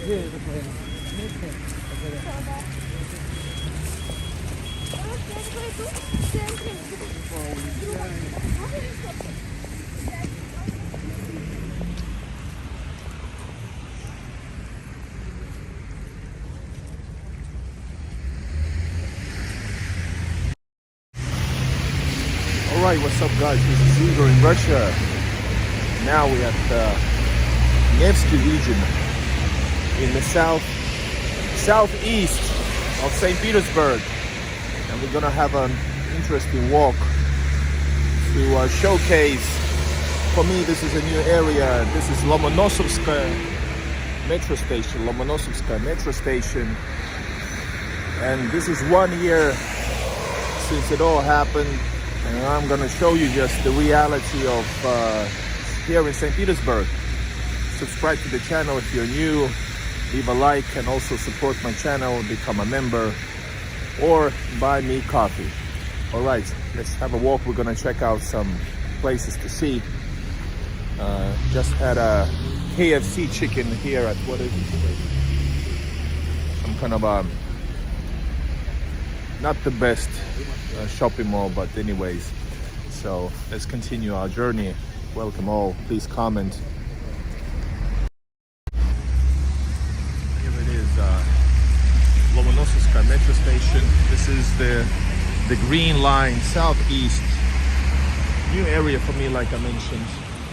Alright, what's up guys? This is Igor in Russia. Now we're at the Nevsky region in the southeast of St. Petersburg. And we're gonna have an interesting walk to showcase. For me, this is a new area. This is Lomonosovskaya metro station. Lomonosovskaya metro station. And this is 1 year since it all happened. And I'm gonna show you just the reality of here in St. Petersburg. Subscribe to the channel if you're new, leave a like, and also support my channel, become a member, or buy me coffee. All right, let's have a walk. We're gonna check out some places to see. Just had a KFC chicken here at, what is it? Some kind of a, not the best shopping mall, but anyways, so let's continue our journey. Welcome all, please comment. Here it is, Lomonosovskaya metro station. This is the green line, southeast. New area for me, like I mentioned.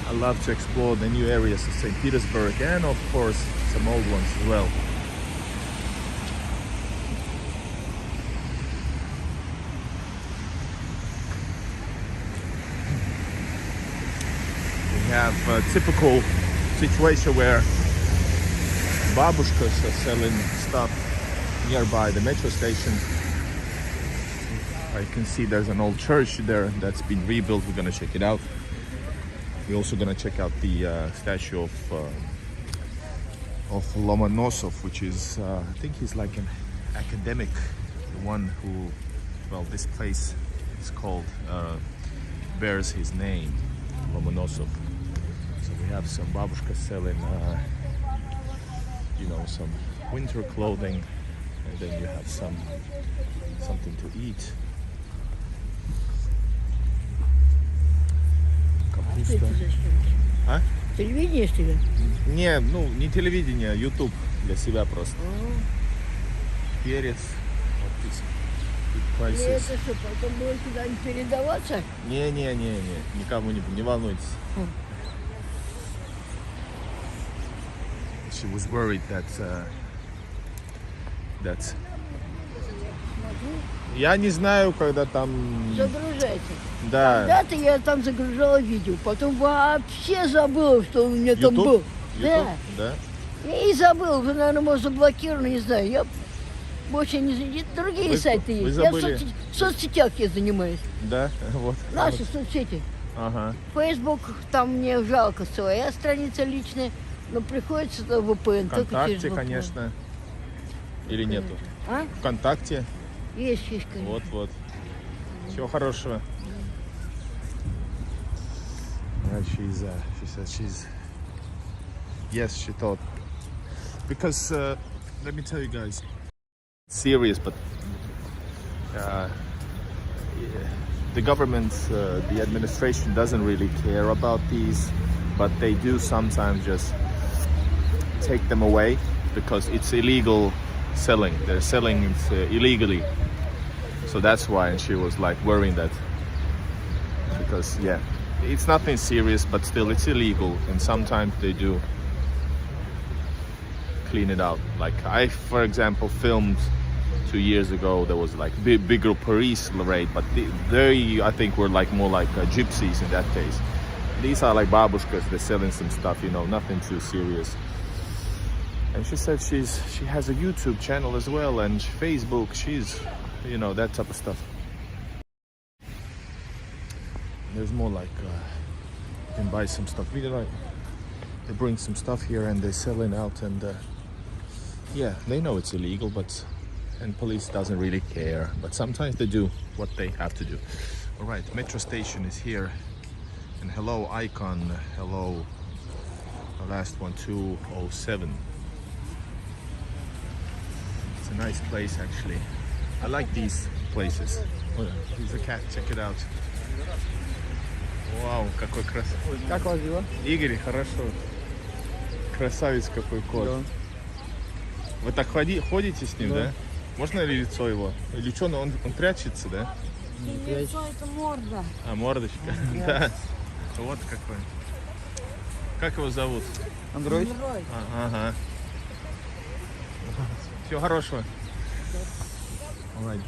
I love to explore the new areas of St. Petersburg, and of course some old ones as well. Have a typical situation where babushkas are selling stuff nearby the metro station. I can see there's an old church there that's been rebuilt. We're gonna check it out. We're also gonna check out the statue of Lomonosov, which is I think he's like an academic, the one who, well, this place is called bears his name, Lomonosov. So we have some babushkas selling, you know, some winter clothing, and then you have something to eat. Капуста. А? Телевидение, что ли? Не, ну не телевидение, YouTube для себя просто. Перец. Вот И это что, потом будет куда-нибудь передаваться? Не, никому не волнуйтесь. She was worried that я не знаю, когда там Загружайте. Да. Когда-то я там загружала видео, потом вообще забыла, что у меня там был. YouTube? Да. Я и забыла, уже, наверное, может, заблокировано, не знаю. Я больше не... Другие сайты есть. Я в соцсетях я занимаюсь. Да, вот. Наши соцсети. Ага. Facebook, там мне жалко своя страница личная, но приходится на VPN. ВКонтакте, конечно. Или нету? А? ВКонтакте. Есть, конечно. Вот. Всего хорошего. She said yes, she thought. Because, let me tell you guys, serious, but the government, the administration doesn't really care about these, but they do sometimes just take them away because it's illegal selling. They're selling it illegally. So that's why, and she was like worrying that, because yeah, it's nothing serious, but still it's illegal, and sometimes they do clean it out. Like I, for example, filmed 2 years ago. There was like bigger police raid, but they, I think, were like more like gypsies in that case. These are like babushkas. They're selling some stuff, you know, nothing too serious. And she said she has a YouTube channel as well, and Facebook. She's, you know, that type of stuff. There's more like you can buy some stuff. Really, like they bring some stuff here and they're selling out, and yeah, they know it's illegal, but and police doesn't really care. But sometimes they do what they have to do. All right, metro station is here, and hello icon, hello. The last one 207. a nice place actually. I like these places. Oh, here's a cat, check it out. Вау, какой красавец. Как вас дела? Игорь, хорошо. Красавец какой кот. Да. Вы так ходите с ним, Да. да? Можно ли лицо его? Или что, он прячется, да? Лицо это морда. А, мордочка. Да. Вот какой. Как его зовут? Андроид? Ага. Всего хорошего. Alright,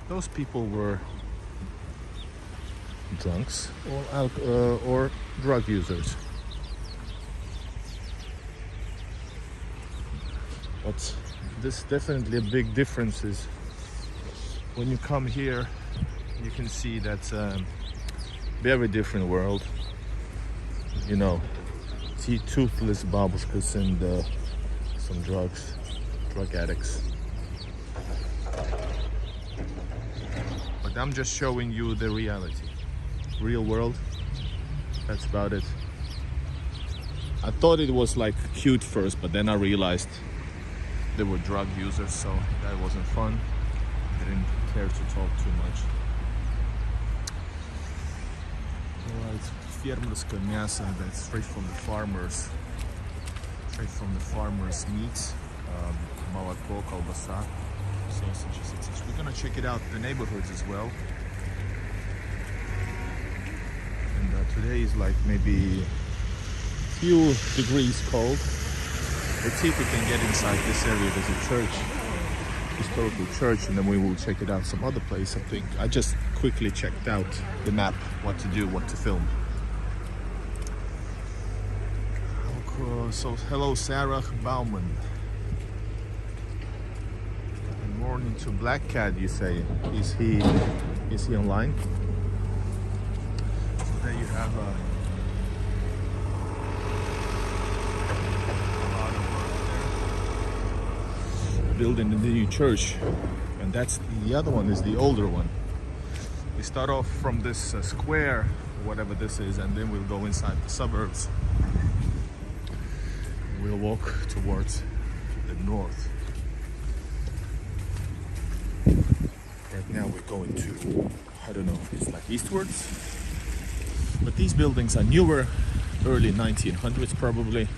those people were drunks or drug users. But this definitely a big difference is when you come here, you can see that's a very different world. You know, see toothless babuskas and some drug addicts. But I'm just showing you the reality, real world. That's about it. I thought it was like cute first, but then I realized they were drug users, so that wasn't fun. I didn't care to talk too much. Alright, фермерское мясо, that's straight from the farmers. Straight from the farmers' meat. Молоко, колбаса, sausages, etc. We're gonna check it out, the neighborhoods as well. And today is like maybe few degrees cold. Let's see if we can get inside this area. There's a church, historical church, and then we will check it out some other place. I think I just quickly checked out the map, what to do, what to film. So hello, Sarah Bauman. Good morning to Black Cat, you say. Is he online? So there you have a lot of work there. Building the new church, and that's the other one is the older one. We start off from this square, whatever this is, and then we'll go inside the suburbs. We'll walk towards the north. Right now we're going to, I don't know, it's like eastwards. But these buildings are newer, early 1900s probably.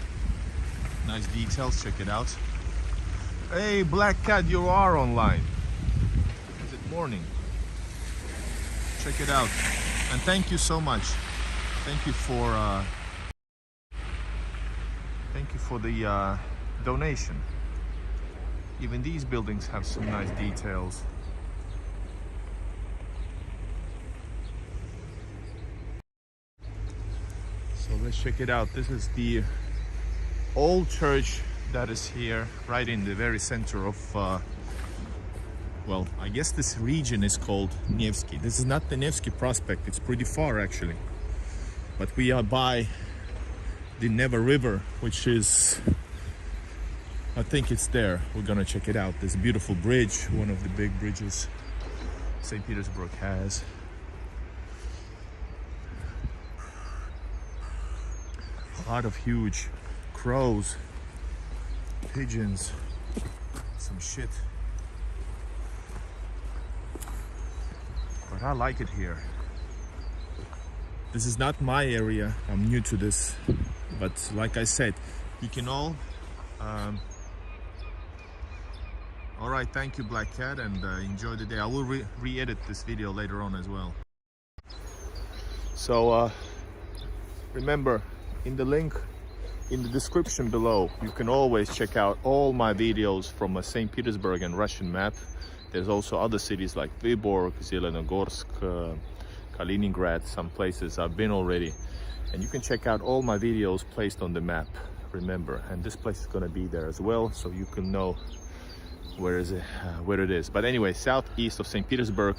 Nice details, check it out. Hey, Black Cat, you are online. Is it morning? Check it out. And thank you so much. Thank you for the donation. Even these buildings have some nice details. So let's check it out. This is the old church that is here, right in the very center of, well, I guess this region is called Nevsky. This is not the Nevsky Prospekt, it's pretty far actually. But we are by the Neva River, which is, I think it's there. We're gonna check it out. This beautiful bridge, one of the big bridges St. Petersburg has. A lot of huge crows, pigeons, some shit. But I like it here. This is not my area, I'm new to this, but like I said, you can all right, thank you Black Cat, and enjoy the day. I will re-edit this video later on as well. So remember, in the link in the description below, you can always check out all my videos from a St. Petersburg and Russian map. There's also other cities like Vyborg, Zelenogorsk, Kaliningrad, some places I've been already, and you can check out all my videos placed on the map, remember, and this place is going to be there as well, so you can know where it is. But anyway, southeast of St. Petersburg,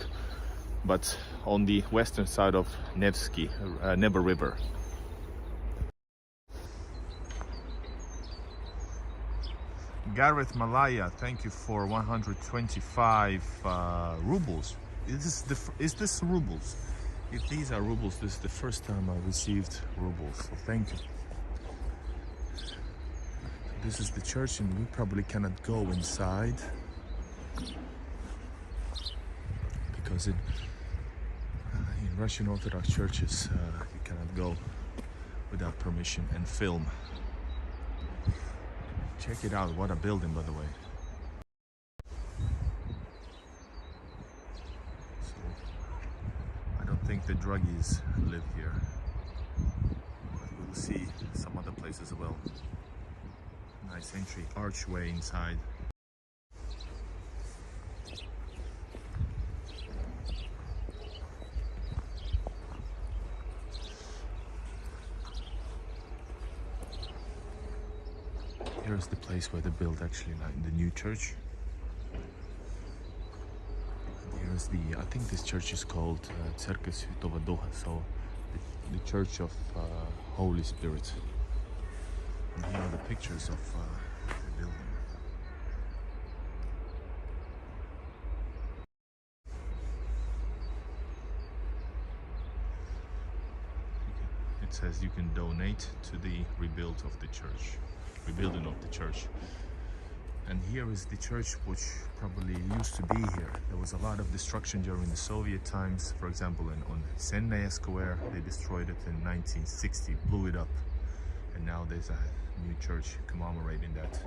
but on the western side of Nevsky, Neva River. Gareth Malaya, thank you for 125 rubles. Is this rubles? If these are rubles, this is the first time I received rubles, so thank you. This is the church, and we probably cannot go inside because in Russian Orthodox churches you cannot go without permission and film. Check it out, what a building, by the way. So I don't think the druggies live here, but we'll see some other places as well. Nice entry archway inside. Here's the place where they built actually like the new church. And here's the, I think this church is called Церковь Святого Духа, so the Church of Holy Spirit. And here are the pictures of the building. It says you can donate to the rebuild of the church. Rebuilding of the church. And here is the church which probably used to be here. There was a lot of destruction during the Soviet times. For example, on Sennaya Square, they destroyed it in 1960, blew it up. And now there's a new church commemorating that. So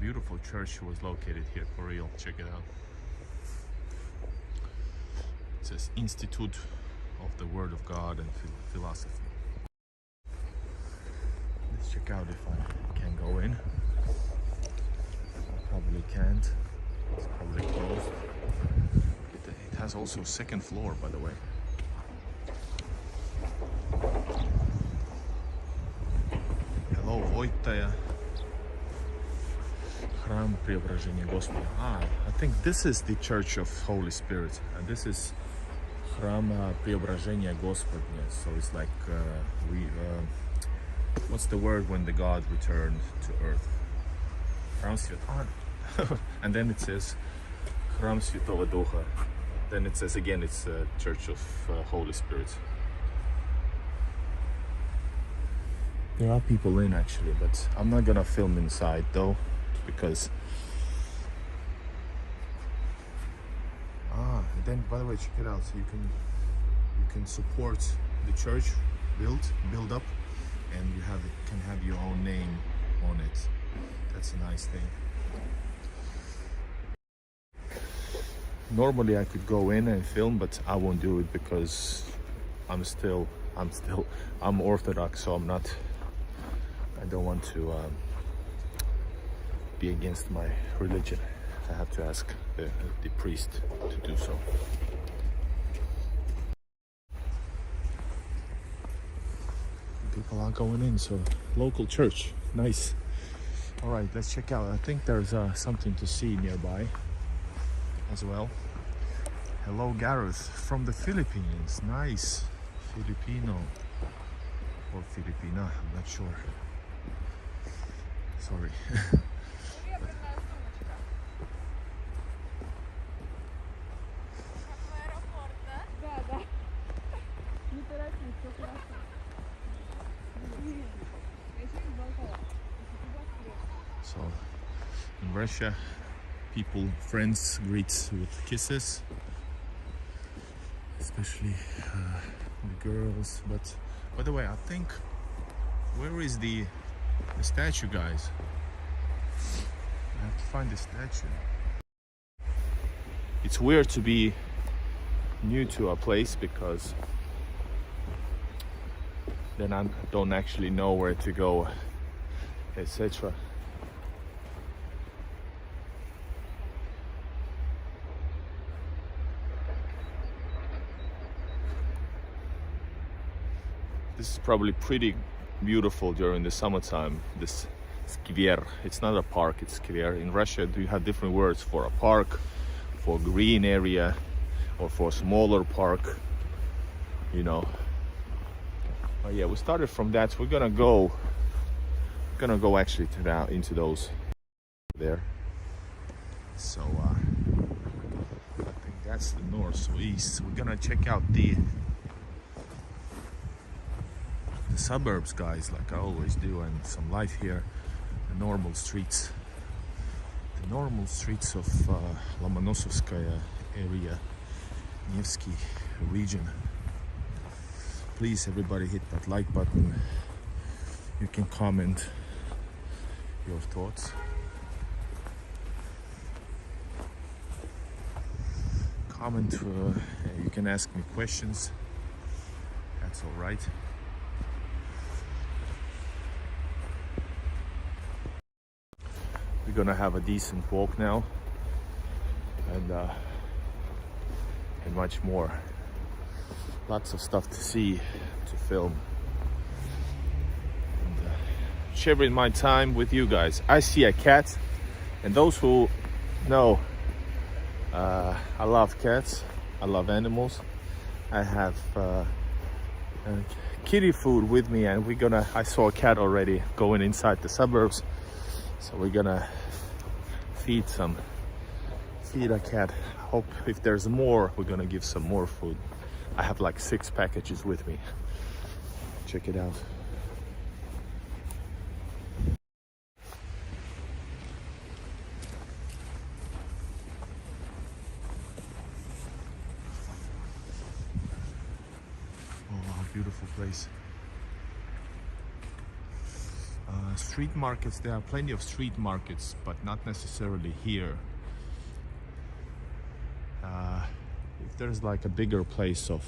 beautiful church was located here, for real. Check it out. It says Institute of the Word of God and Philosophy. Let's check out if I can go in. I probably can't. It's probably closed. It has also a second floor, by the way. Hello, Voitaja. Храм Преображения Господа. I think this is the Church of Holy Spirit. This is Храм Преображения Господня. So it's like what's the word when the God returned to earth? Храм Святого. And then it says Храм Святого Духа. Then it says again it's a Church of Holy Spirit. There are people in actually, but I'm not gonna film inside though, because and then by the way, check it out. So you can support the church build up, and you can have your own name on it. That's a nice thing. Normally I could go in and film, but I won't do it because I'm Orthodox, so I don't want to be against my religion. I have to ask the priest to do so. People are going in, so local church, nice. All right, let's check out. I think there's something to see nearby as well. Hello, Gareth from the Philippines. Nice. Filipino or Filipina, I'm not sure. Sorry. So in Russia, friends greet with kisses, especially the girls. But by the way, I think, where is the statue, guys? I have to find the statue. It's weird to be new to a place because then I don't actually know where to go, etc. This is probably pretty beautiful during the summertime, this skver. It's not a park, it's skver. In Russia, you have different words for a park, for green area, or for a smaller park, you know. Oh yeah, we started from that. We're gonna go actually into those there. So I think that's the north, so east. We're gonna check out the the suburbs, guys, like I always do, and some life here, the normal streets of Lomonosovskaya area, Nevsky region. Please, everybody, hit that like button. You can comment your thoughts. Comment, you can ask me questions. That's all right. We're gonna have a decent walk now, and much more. Lots of stuff to see, to film, and sharing my time with you guys. I see a cat, and those who know, I love cats. I love animals. I have kitty food with me, and I saw a cat already going inside the suburbs, so we're gonna feed a cat. Hope if there's more, we're gonna give some more food. I have like 6 packages with me. Check it out. Oh, beautiful place. Street markets, there are plenty of street markets, but not necessarily here. If there's like a bigger place of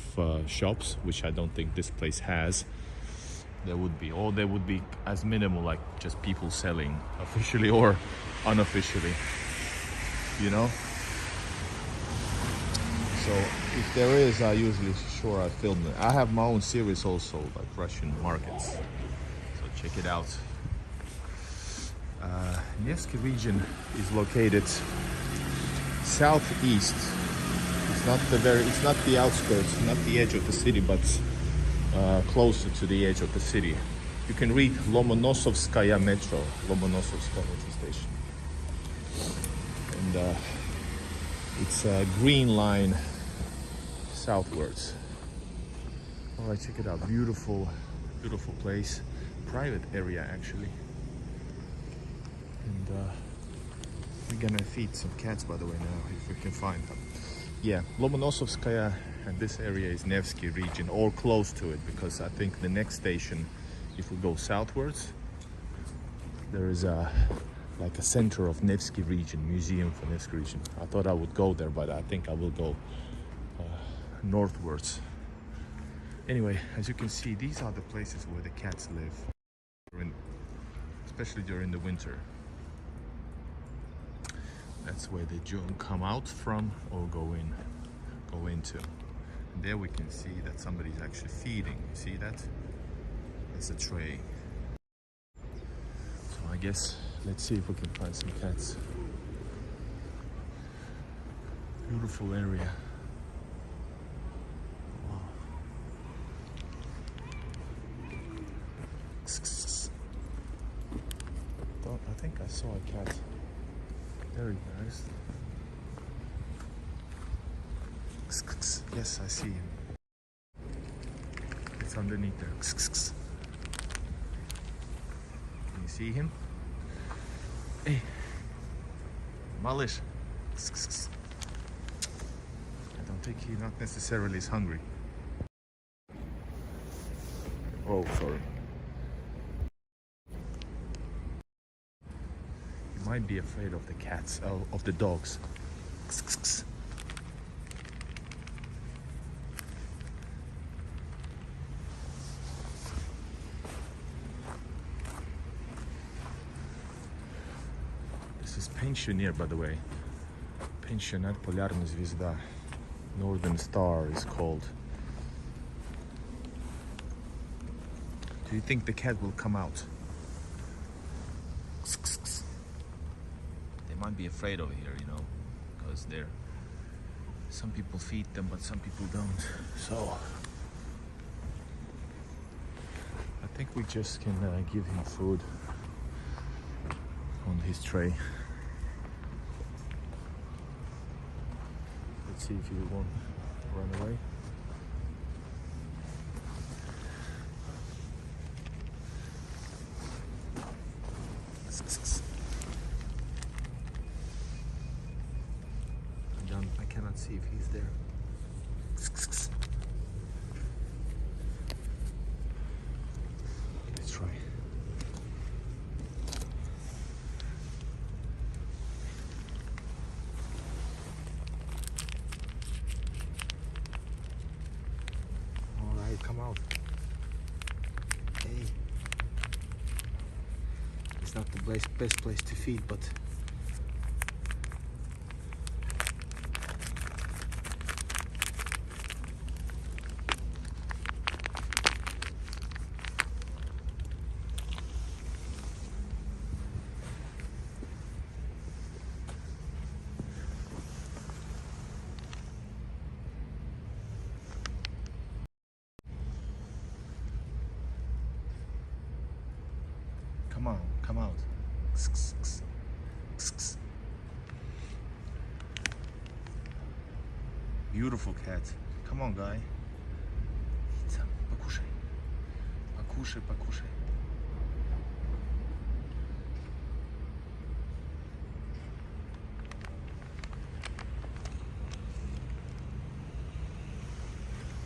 shops, which I don't think this place has, there would be as minimal, like just people selling officially or unofficially, you know. So if there is, I usually I film it. I have my own series also, like Russian markets, so check it out. Nevsky region is located southeast. It's not the outskirts, not the edge of the city, but closer to the edge of the city. You can read Lomonosovskaya metro, Lomonosovskaya metro station, and it's a green line southwards. All right, check it out. Beautiful place, private area actually, and we're gonna feed some cats, by the way, now if we can find them. Yeah, Lomonosovskaya, and this area is Nevsky region, or close to it, because I think the next station, if we go southwards, there is like a center of Nevsky region, museum for Nevsky region. I thought I would go there, but I think I will go northwards. Anyway, as you can see, these are the places where the cats live, especially during the winter. That's where they come out from or go into. And there we can see that somebody's actually feeding. You see that? That's a tray. So I guess let's see if we can find some cats. Beautiful area. Wow. I think I saw a cat. There he goes. Yes, I see him. It's underneath there. Can you see him? Hey, Malish. I don't think he not necessarily is hungry. Oh, sorry. You might be afraid of the cats, of the dogs. This is pensioner, by the way. Pensioner Полярная звезда. Northern Star is called. Do you think the cat will come out? They might be afraid over here, you know, because some people feed them, but some people don't. So I think we just can give him food on his tray. Let's see if he won't run away. not the best place to feed, but come on, come out. Beautiful cat. Come on, guy. Покушай. Покушай, покушай.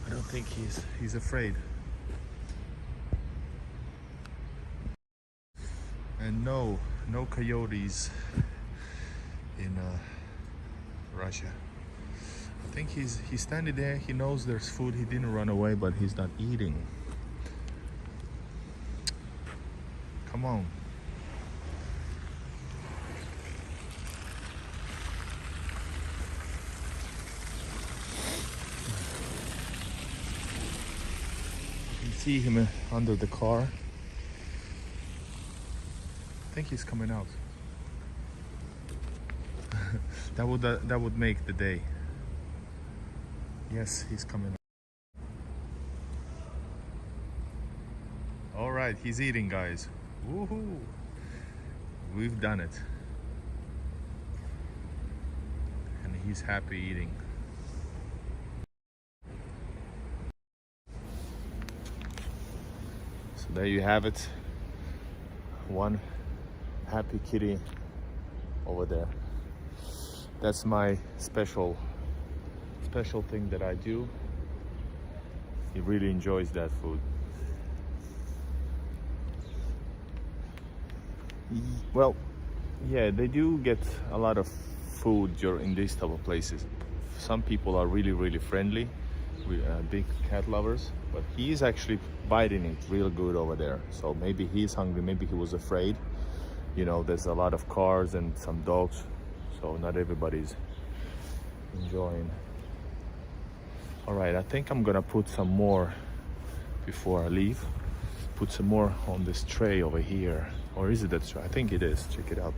I don't think he's afraid. And no coyotes in Russia. I think he's standing there. He knows there's food. He didn't run away, but he's not eating. Come on. You can see him under the car. I think he's coming out. that would make the day. Yes, he's coming out. All right, he's eating, guys. Woohoo! We've done it. And he's happy eating. So there you have it. One happy kitty over there. That's my special thing that I do. He really enjoys that food. Well, yeah, they do get a lot of food during these type of places. Some people are really friendly, with big cat lovers, but he's actually biting it real good over there. So maybe he's hungry, maybe he was afraid. You know, there's a lot of cars and some dogs, so not everybody's enjoying. All right, I think I'm gonna put some more before I leave. Put some more on this tray over here. Or is it that tray? I think it is. Check it out.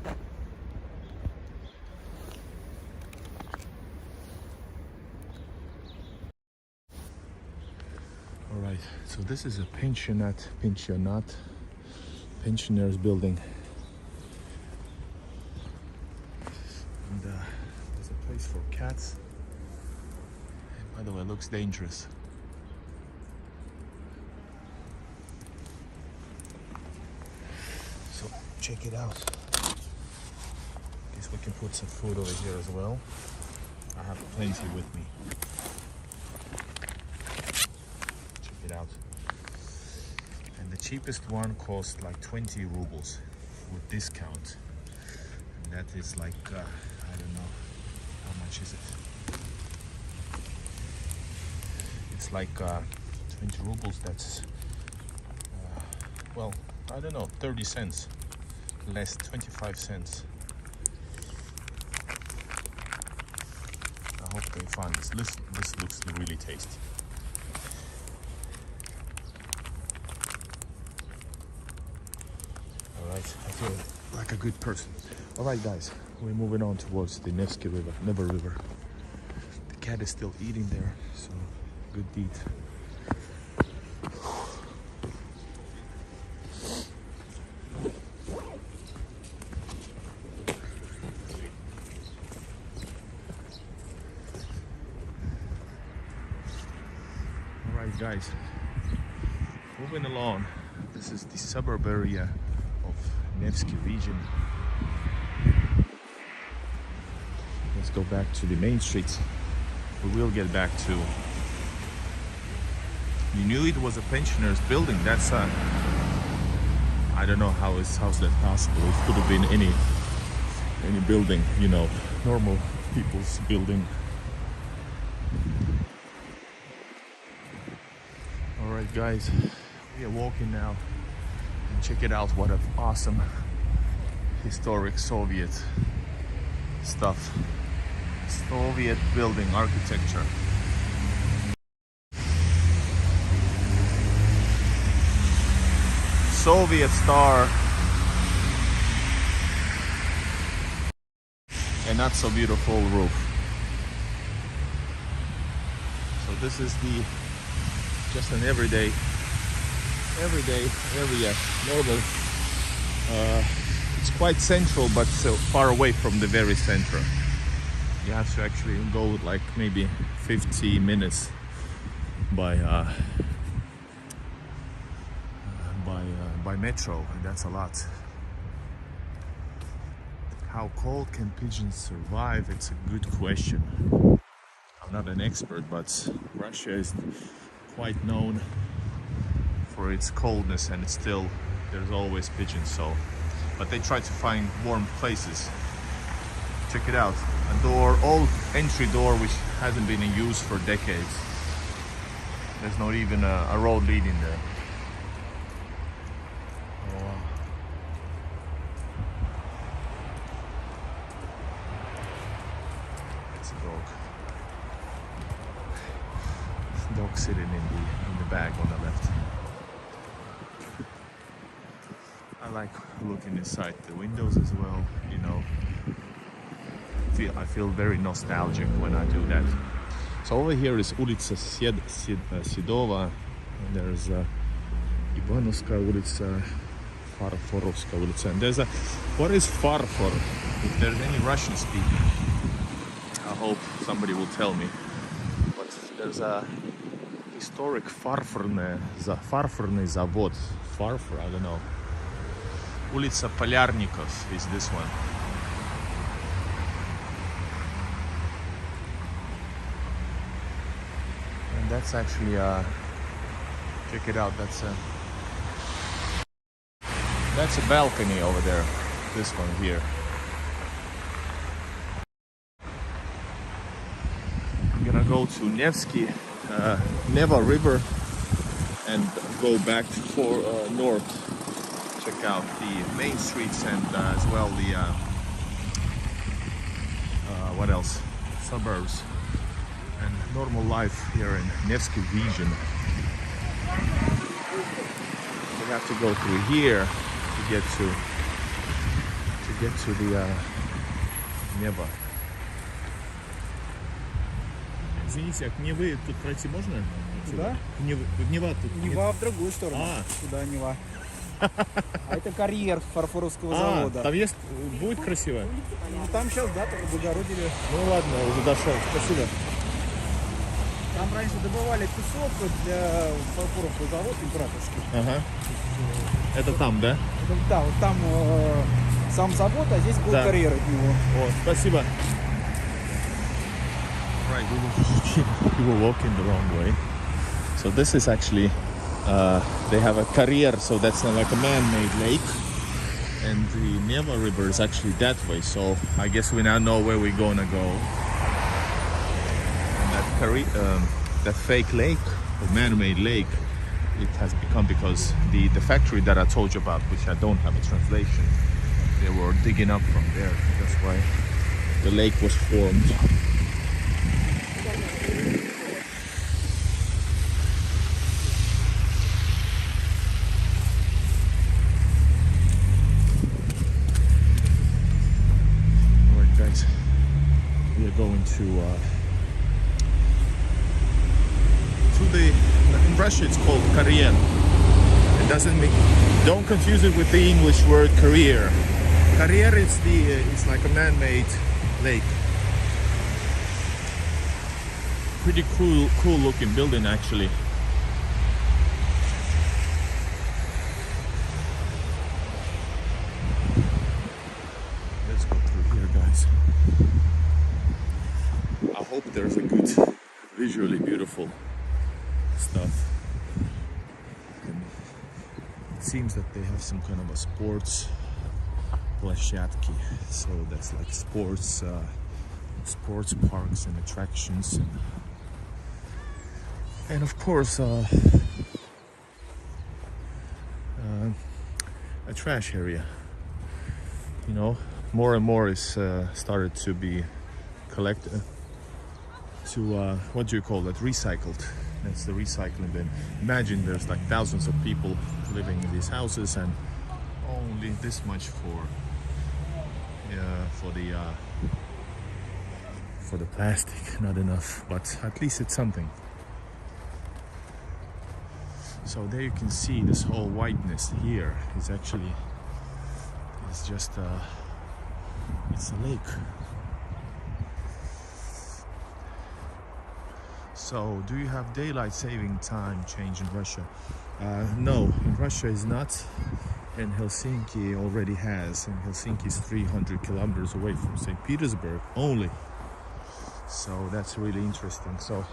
All right, so this is a pensionat, pensioners building. And there's a place for cats. And by the way, it looks dangerous. So check it out. Guess we can put some food over here as well. I have plenty with me. Check it out. And the cheapest one cost like 20 rubles with discount. And that is like, I don't know, how much is it? It's like 20 rubles, that's, well, I don't know, 30 cents, less 25 cents. I hope they find this. This looks really tasty. All right, I feel like a good person. All right, guys, we're moving on towards the Nevsky River, Never River. The cat is still eating there, so good deed. All right, guys, moving along. This is the suburb area of Nevsky region. Let's go back to the main streets. We will get back to. You knew it was a pensioners building. That's I don't know how's that possible. It could have been any building, you know, normal people's building. All right, guys, we are walking now. And check it out! What an awesome historic Soviet stuff. Soviet building architecture. Soviet star. And not so beautiful roof. So this is just an everyday area. Normal. It's quite central, but so far away from the very center. You have to actually go like maybe 50 minutes by metro, and that's a lot. How cold can pigeons survive? It's a good question. I'm not an expert, but Russia is quite known for its coldness, and it's still there's always pigeons. So, but they try to find warm places. Check it out, old entry door which hasn't been in use for decades. There's not even a road leading there. Dog sitting in the bag on the left. I like looking inside the windows as well, you know. I feel very nostalgic when I do that. So over here is ulica Sidova, and there's Ivanovska ulica, Farforovska ulica, and there's what is Farfor? If there's any Russian speaking, I hope somebody will tell me. But there's a historic farforный завод. Farfor, I don't know. Ulica Polyarnikov is this one. And that's actually check it out, that's a balcony over there. This one here. I'm gonna go to Nevsky Neva River and go back for north. Check out the main streets and as well the what else? Suburbs and normal life here in Nevsky region. We have to go through here to get to the Neva. Извините, а к Невы тут пройти можно? Куда? Нева тут. Нева в другую сторону. Сюда Нева. А это карьер фарфоровского завода. Там есть, будет красиво? Ну там сейчас, да, только благородили. Ну ладно, уже дошел. Спасибо. Там раньше добывали песок для фарфоровского завода императорский. Ага. Это там, да? Да, вот там сам завод, а здесь был карьер от него. О, спасибо. Right, we were walking the wrong way. So this is actually, they have a carrier, so that's not like a man-made lake. And the Neva River is actually that way, so I guess we now know where we're gonna go. And that fake lake, or man-made lake, it has become because the factory that I told you about, which I don't have a translation, they were digging up from there. That's why the lake was formed. We are going to the, in Russia it's called карьер. It doesn't make, don't confuse it with the English word career. Карьер is it's like a man-made lake. Pretty cool looking building actually. Let's go through here, guys. I hope there's a good, visually beautiful stuff. And it seems that they have some kind of a sports площадки, so that's like sports parks and attractions, and of course a trash area. you know, more and more is started to be collected what do you call it, recycled. That's the recycling bin. Imagine there's like thousands of people living in these houses and only this much for the plastic, not enough, but at least it's something. So there you can see this whole whiteness here is actually, it's just it's a lake. So do you have daylight saving time change in Russia? No, in Russia is not, and Helsinki already has, and Helsinki is 300 kilometers away from St. Petersburg only. So that's really interesting. So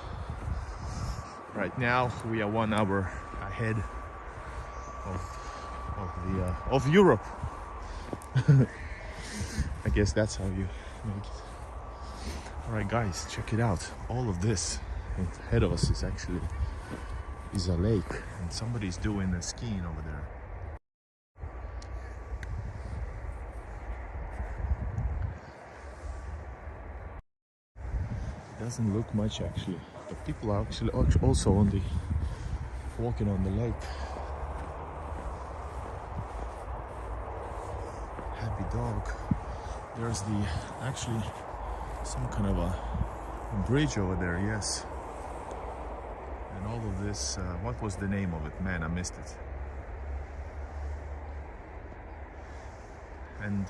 right now we are 1 hour ahead of Europe. I guess that's how you make it. All right, guys, check it out. All of this ahead of us is actually a lake, and somebody's doing the skiing over there. Doesn't look much actually, but people are actually also walking on the lake. Happy dog. There's actually some kind of a bridge over there, yes. And all of this, what was the name of it? Man, I missed it. And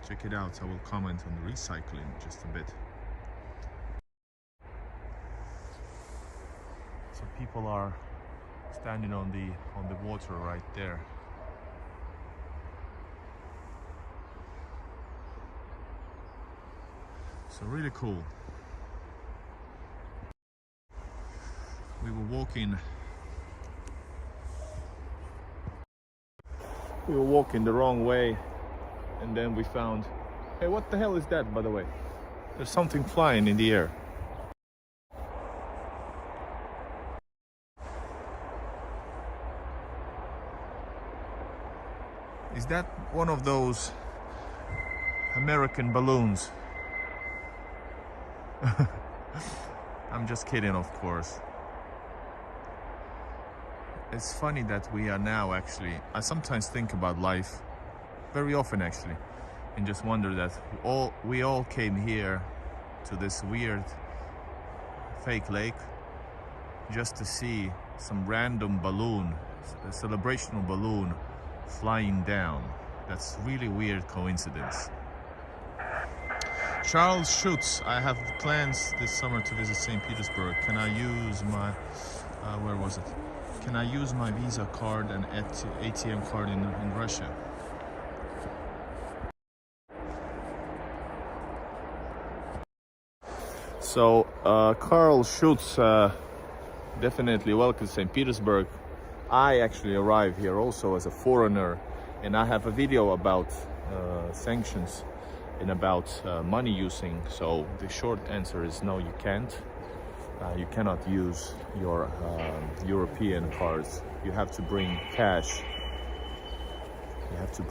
check it out, I will comment on the recycling just a bit. So people are standing on the water right there. So really cool. We were walking the wrong way, and then we found, hey, what the hell is that, by the way? There's something flying in the air. Is that one of those American balloons? I'm just kidding, of course. It's funny that we are now actually, I sometimes think about life very often actually, and just wonder that we all came here to this weird fake lake just to see some random balloon, a celebrational balloon flying down. That's really weird coincidence. Charles Schutz, I have plans this summer to visit St. Petersburg. Can I use my, where was it? Can I use my Visa card and ATM card in Russia? So, Carl Schutz, definitely welcome to St. Petersburg. I actually arrived here also as a foreigner, and I have a video about sanctions and about money using. So the short answer is no, you can't. You cannot use your European cards. You have to bring cash. You have to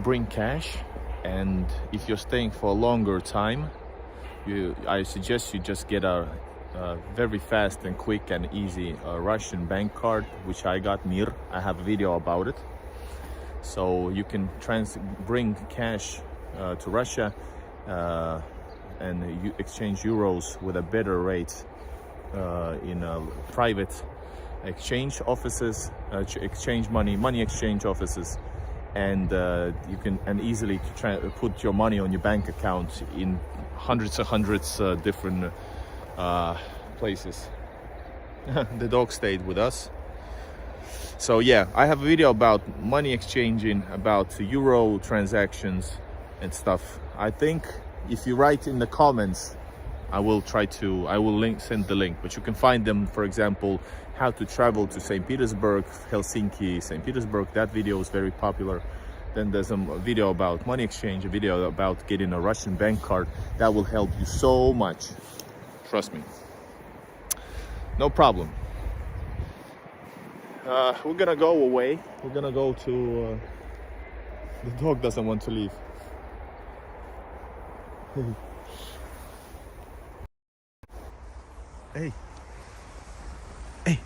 bring cash, and if you're staying for a longer time, I suggest you just get a very fast and quick and easy Russian bank card, which I got, Mir. I have a video about it. So you can bring cash to Russia and you exchange euros with a better rate in private exchange offices, money exchange offices, and you can easily put your money on your bank account in hundreds different places. The dog stayed with us. So yeah, I have a video about money exchanging, about euro transactions and stuff. I think if you write in the comments, I will send the link, but you can find them, for example, how to travel to St. Petersburg, Helsinki, St. Petersburg. That video is very popular. Then there's a video about money exchange, a video about getting a Russian bank card. That will help you so much. Trust me. No problem. We're gonna go away. We're gonna go to. The dog doesn't want to leave. Hey. Hey.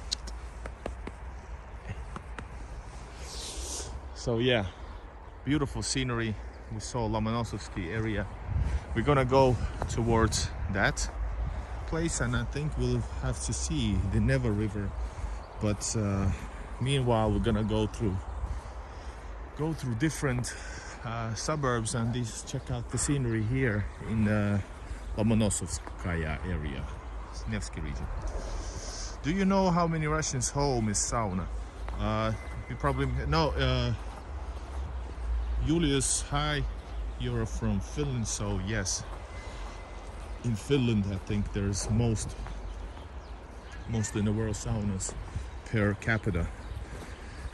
So yeah, beautiful scenery. We saw Lomonosovsky area. We're gonna go towards that place, and I think we'll have to see the Neva River. But meanwhile, we're gonna go through different suburbs and check out the scenery here in Lomonosovskaya area, Nevsky region. Do you know how many Russians' home is sauna? You probably know. Julius, hi. You're from Finland, so yes. In Finland, I think there's most in the world saunas per capita.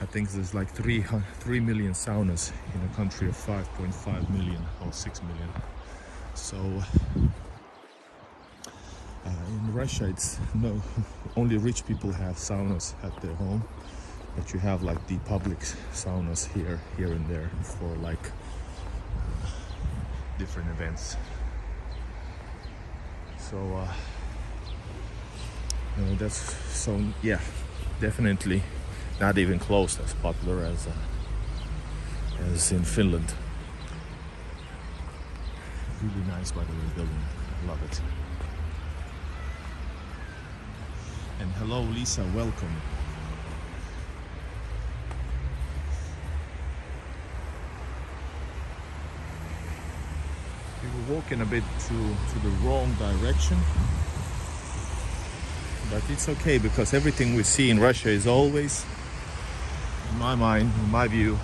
I think there's like 3 million saunas in a country of 5.5 million or 6 million. So in Russia, it's only rich people have saunas at their home, but you have like the public saunas here and there for like different events. So that's so yeah, definitely not even close as popular as in Finland. Really nice, by the way, building. I love it. And hello, Lisa, welcome. We were walking a bit to the wrong direction. But it's okay, because everything we see in Russia is always, in my mind, in my view,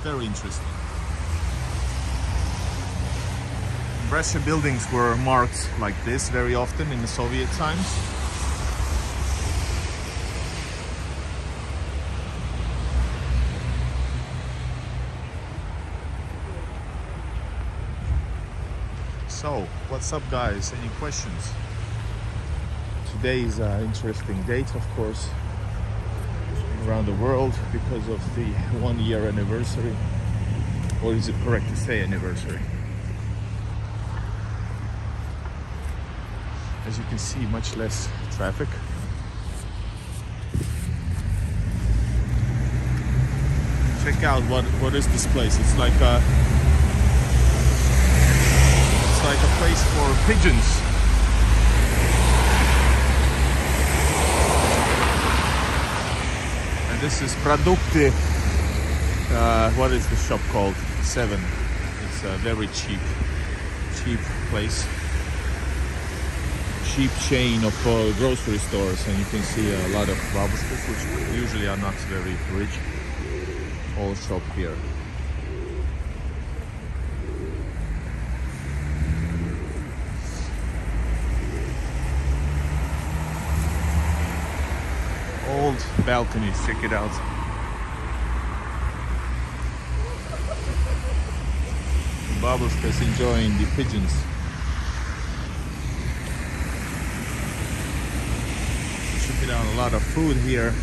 very interesting. Russia buildings were marked like this very often in the Soviet times. So, what's up guys? Any questions? Today is an interesting date, of course, around the world because of the 1 year anniversary. Or is it correct to say anniversary? As you can see, much less traffic. Check out what is this place. It's like a place for pigeons. And this is Produkty. What is the shop called? 7. It's a very cheap place. Cheap chain of grocery stores, and you can see a lot of babushkas, which usually are not very rich, all shop here. Old balconies, check it out. Babushkas enjoying the pigeons. Check it out, a lot of food here.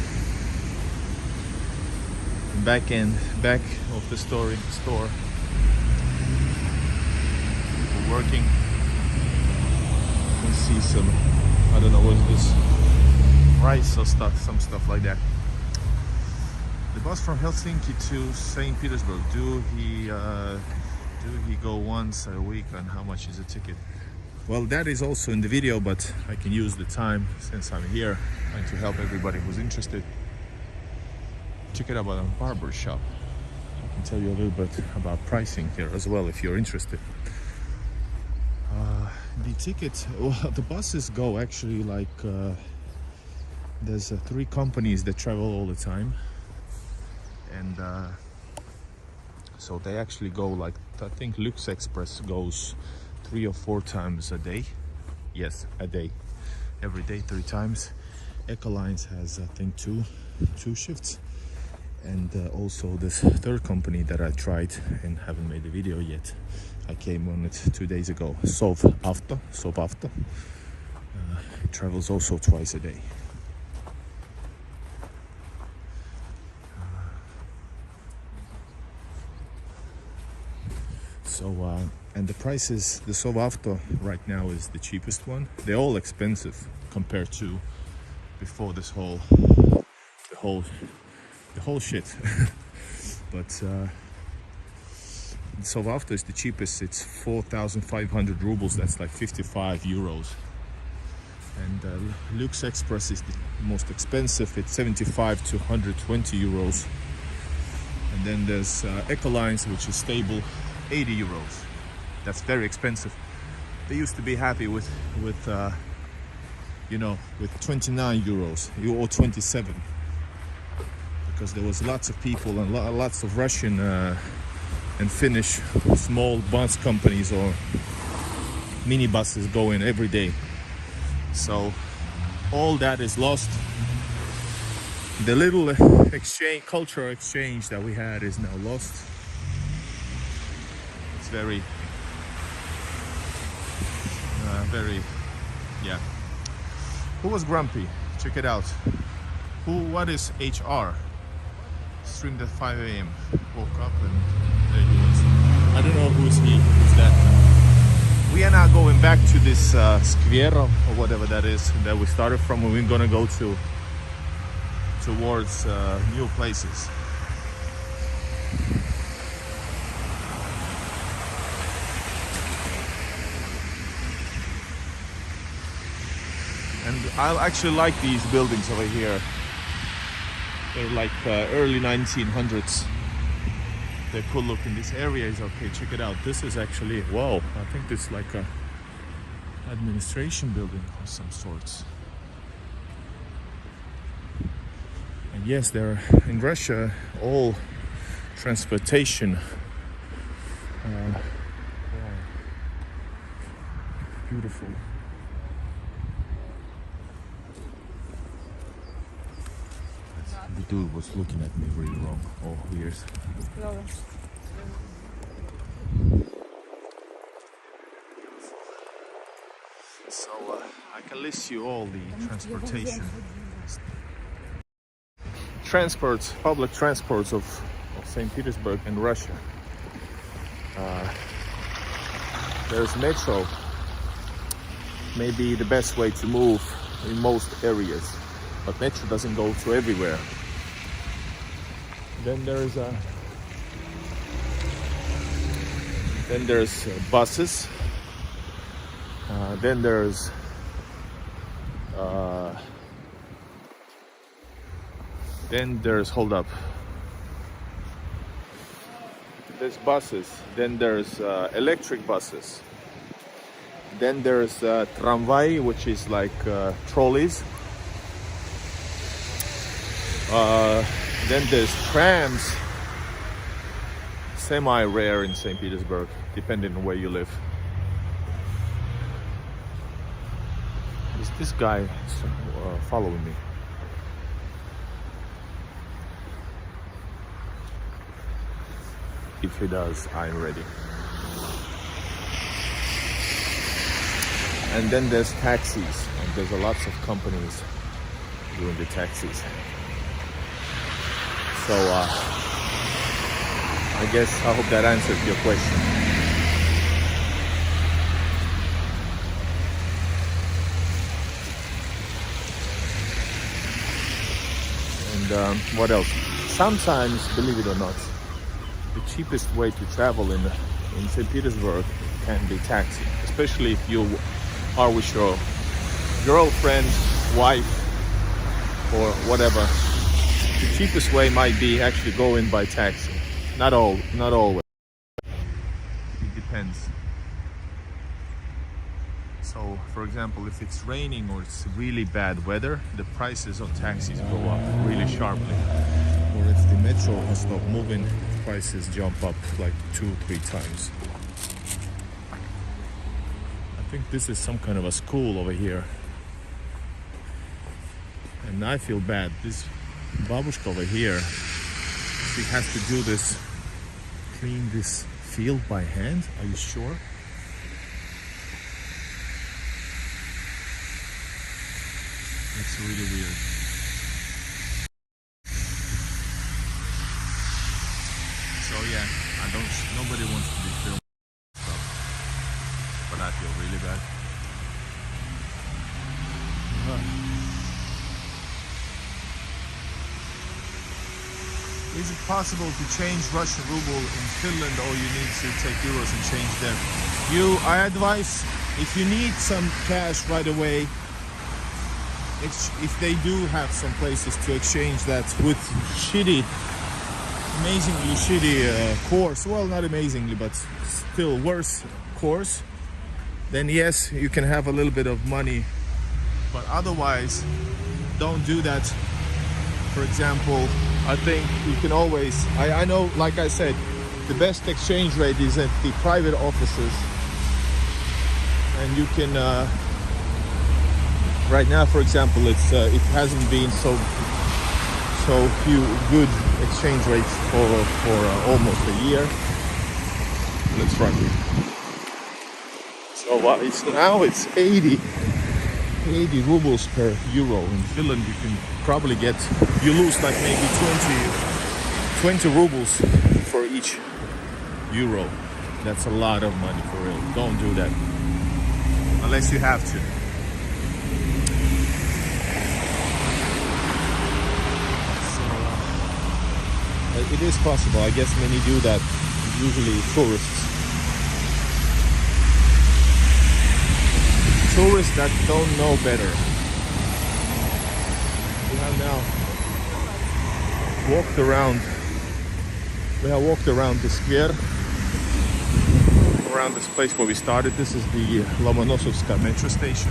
Back of the store. People working. You can see some, I don't know what is this, rice or some stuff like that. The bus from Helsinki to St. Petersburg, do he go once a week, and how much is a ticket? Well, that is also in the video, but I can use the time since I'm here trying to help everybody who's interested. Check it out about a barber shop. I can tell you a little bit about pricing here as well if you're interested. The tickets, well, the buses go actually like there's 3 companies that travel all the time, and so they actually go like, I think Lux Express goes 3 or 4 times a day. Yes, a day, every day, 3 times. Ecolines has, I think, two shifts, and also this 3rd company that I tried and haven't made a video yet. I came on it 2 days ago. Sovavto. It travels also twice a day. So and the prices, the Sovavto right now is the cheapest one. They're all expensive compared to before this whole the whole shit. But Sovavto is the cheapest. It's 4,500 rubles. That's like 55 euros. And Lux Express is the most expensive. It's 75 to 120 euros. And then there's Ecolines, which is stable, 80 euros. That's very expensive. They used to be happy with you know, with 29 euros or 27, because there was lots of people and lots of Russian and Finnish small bus companies or minibuses going every day. So all that is lost. The little exchange, cultural exchange that we had is now lost. It's very, yeah. Who was grumpy? Check it out. What is HR? Streamed at 5 a.m. Woke up and there he was. I don't know who's that. We are now going back to this Square or whatever that is that we started from. We're gonna go towards new places. And I actually like these buildings over here. They're like early 1900s. They're cool looking. This area is okay. Check it out. This is actually, wow, I think this is like a administration building of some sorts. And yes, there in Russia, all transportation. Wow. Beautiful. The dude was looking at me really wrong. Oh, weird. So I can list you all the transportation. Transports, public transports of St. Petersburg and Russia. There's metro. Maybe the best way to move in most areas, but metro doesn't go to everywhere. Then there's buses. Then there's hold up. There's buses. Then there's electric buses. Then there's tramway, which is like trolleys. Then there's trams. Semi-rare in St. Petersburg, depending on where you live. Is this guy following me? If he does, I'm ready. And then there's taxis, and there's lots of companies doing the taxis. So I hope that answers your question. And what else? Sometimes, believe it or not, the cheapest way to travel in St. Petersburg can be taxi, especially if you are with your girlfriend, wife, or whatever. The cheapest way might be actually going by taxi. Not always. It depends. So, for example, if it's raining or it's really bad weather, the prices of taxis go up really sharply. Or if the metro has stopped moving, prices jump up like 2-3 times. I think this is some kind of a school over here. And I feel bad. This babushka over here, she has to do this, clean this field by hand. Are you sure? It's really weird. So yeah, nobody wants to be filmed. Is it possible to change Russian ruble in Finland, or you need to take euros and change them? I advise, if you need some cash right away, if they do have some places to exchange that with amazingly shitty course, well, not amazingly, but still worse course, then yes, you can have a little bit of money, but otherwise don't do that. For example, I think you can always, I know, like I said, the best exchange rate is at the private offices, and you can right now, for example, it hasn't been so good exchange rates for almost a year. Let's run. So it's 80 rubles per euro. In Finland, you can probably you lose like maybe 20 rubles for each euro. That's a lot of money for real. Don't do that unless you have to. It is possible. I guess many do that. Usually tourists. Tourists that don't know better. We have now walked around. We have walked around the square, around this place where we started. This is the Lomonosovska metro station.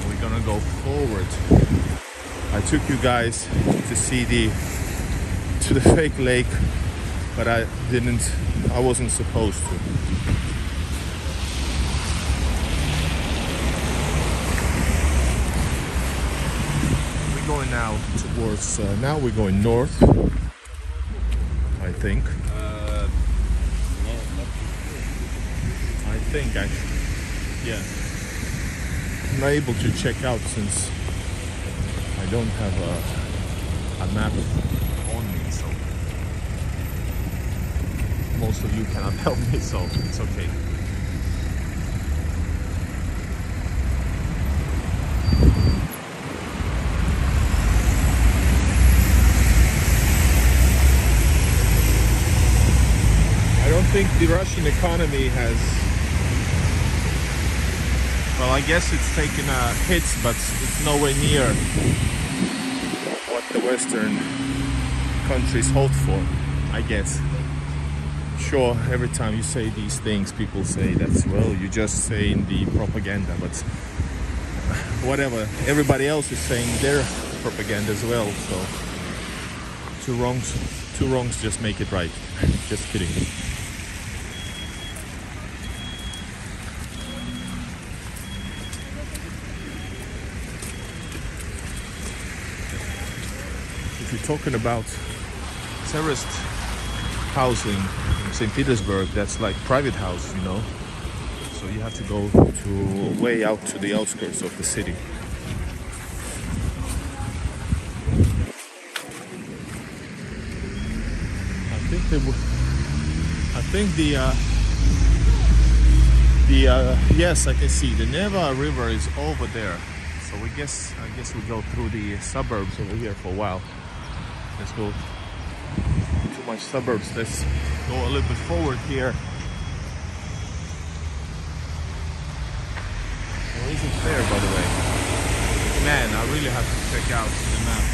We're gonna go forward. I took you guys to see the fake lake, but I wasn't supposed to. We're going now towards, now we're going north, I think. I think actually, yeah. I'm not able to check out since I don't have a map on me, so most of you cannot help me, so it's okay. I don't think the Russian economy has, well, I guess it's taken a hit, but it's nowhere near what the Western countries hold for, I guess. Sure, every time you say these things, people say that's, well, you just saying the propaganda, but whatever, everybody else is saying their propaganda as well, so two wrongs just make it right. Just kidding. If you're talking about terrorist housing in St. Petersburg, that's like private house, you know. So you have to go to way out to the outskirts of the city. I think yes, I can see the Neva River is over there. So I guess we go through the suburbs over here for a while. Let's go. Too much suburbs. Let's go a little bit forward here. Well, isn't fair, by the way. Man, I really have to check out the map.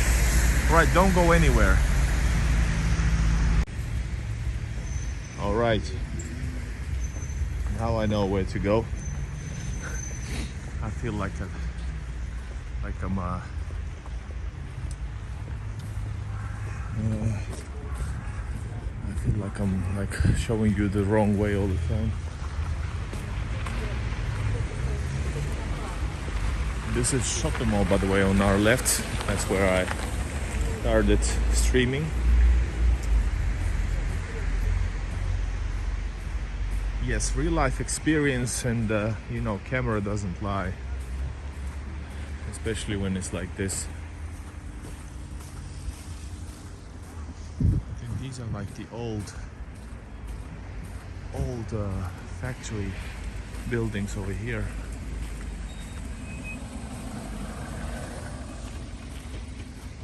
Right, don't go anywhere. All right. Now I know where to go. I feel like I'm I feel like I'm like showing you the wrong way all the time. This is shopping mall, by the way, on our left. That's where I started streaming. Yes, real life experience, and you know, camera doesn't lie, especially when it's like this. I think these are like the old factory buildings over here.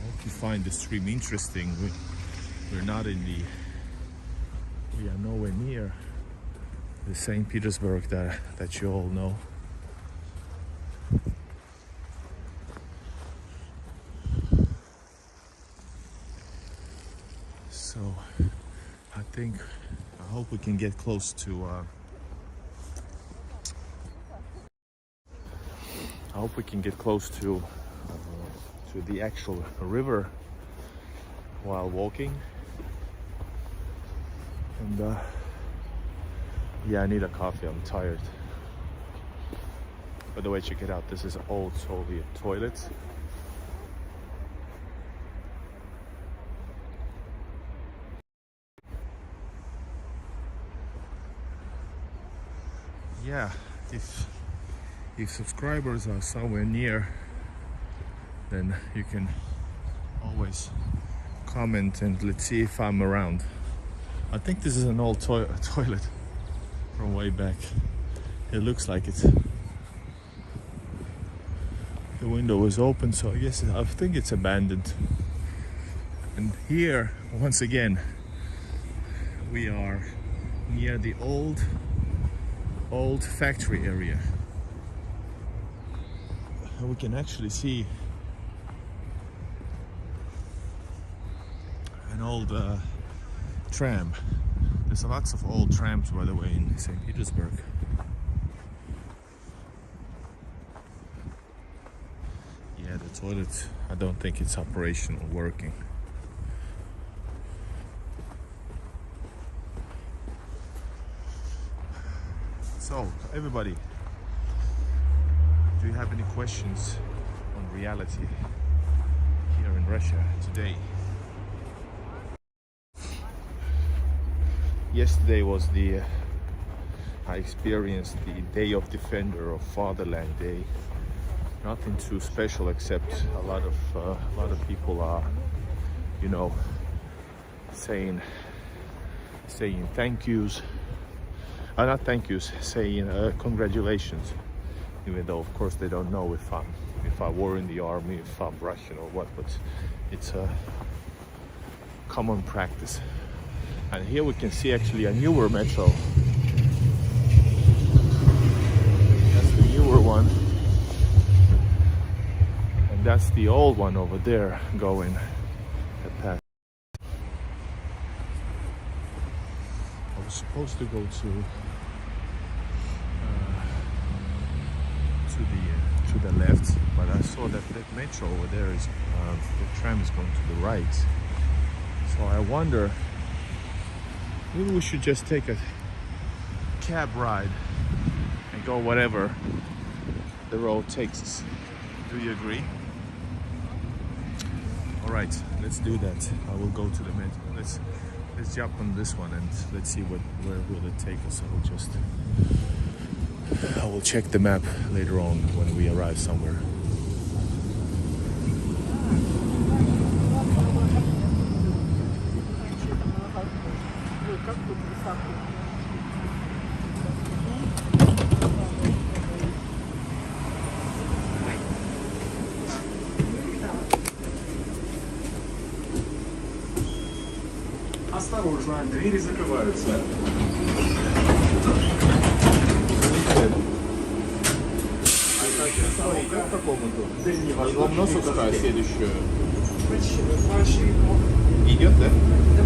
I hope you find the stream interesting. We're not in the. We are nowhere near the St. Petersburg that you all know. So I hope we can get close to the actual river while walking. And yeah, I need a coffee. I'm tired. By the way, check it out. This is an old Soviet toilet. Yeah, if subscribers are somewhere near, then you can always comment and let's see if I'm around. I think this is an old toilet from way back. It looks like it. The window was open, so I think it's abandoned. And here, once again, we are near the old factory area. And we can actually see an old tram. There's lots of old trams, by the way, in St. Petersburg. Yeah, the toilet, I don't think it's operational, working. So, everybody, do you have any questions on reality here in Russia today? Yesterday was I experienced the Day of Defender of Fatherland Day. Nothing too special, except a lot of people are, saying thank yous. Not thank yous, saying congratulations. Even though, of course, they don't know if I were in the army, if I'm Russian or what, but it's a common practice. And here we can see actually a newer metro. That's the newer one. And that's the old one over there going at that. I was supposed to go to the left, but I saw that metro over there is the tram is going to the right. So I wonder, maybe we should just take a cab ride and go whatever the road takes us. Do you agree? All right, let's do that. I will go to the metro. Let's jump on this one and let's see where will it take us. I will check the map later on when we arrive somewhere. Осторожно, двери закрываются. Идет к какому-то? Не Ломоносовская, а следующую. Большевиков. Идет, да? Да,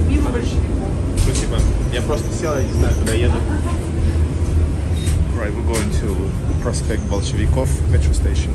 мимо большевиков. Спасибо. Я просто сел, я не знаю, куда еду. Right, we're going to Prospekt Bolshevikov metro station.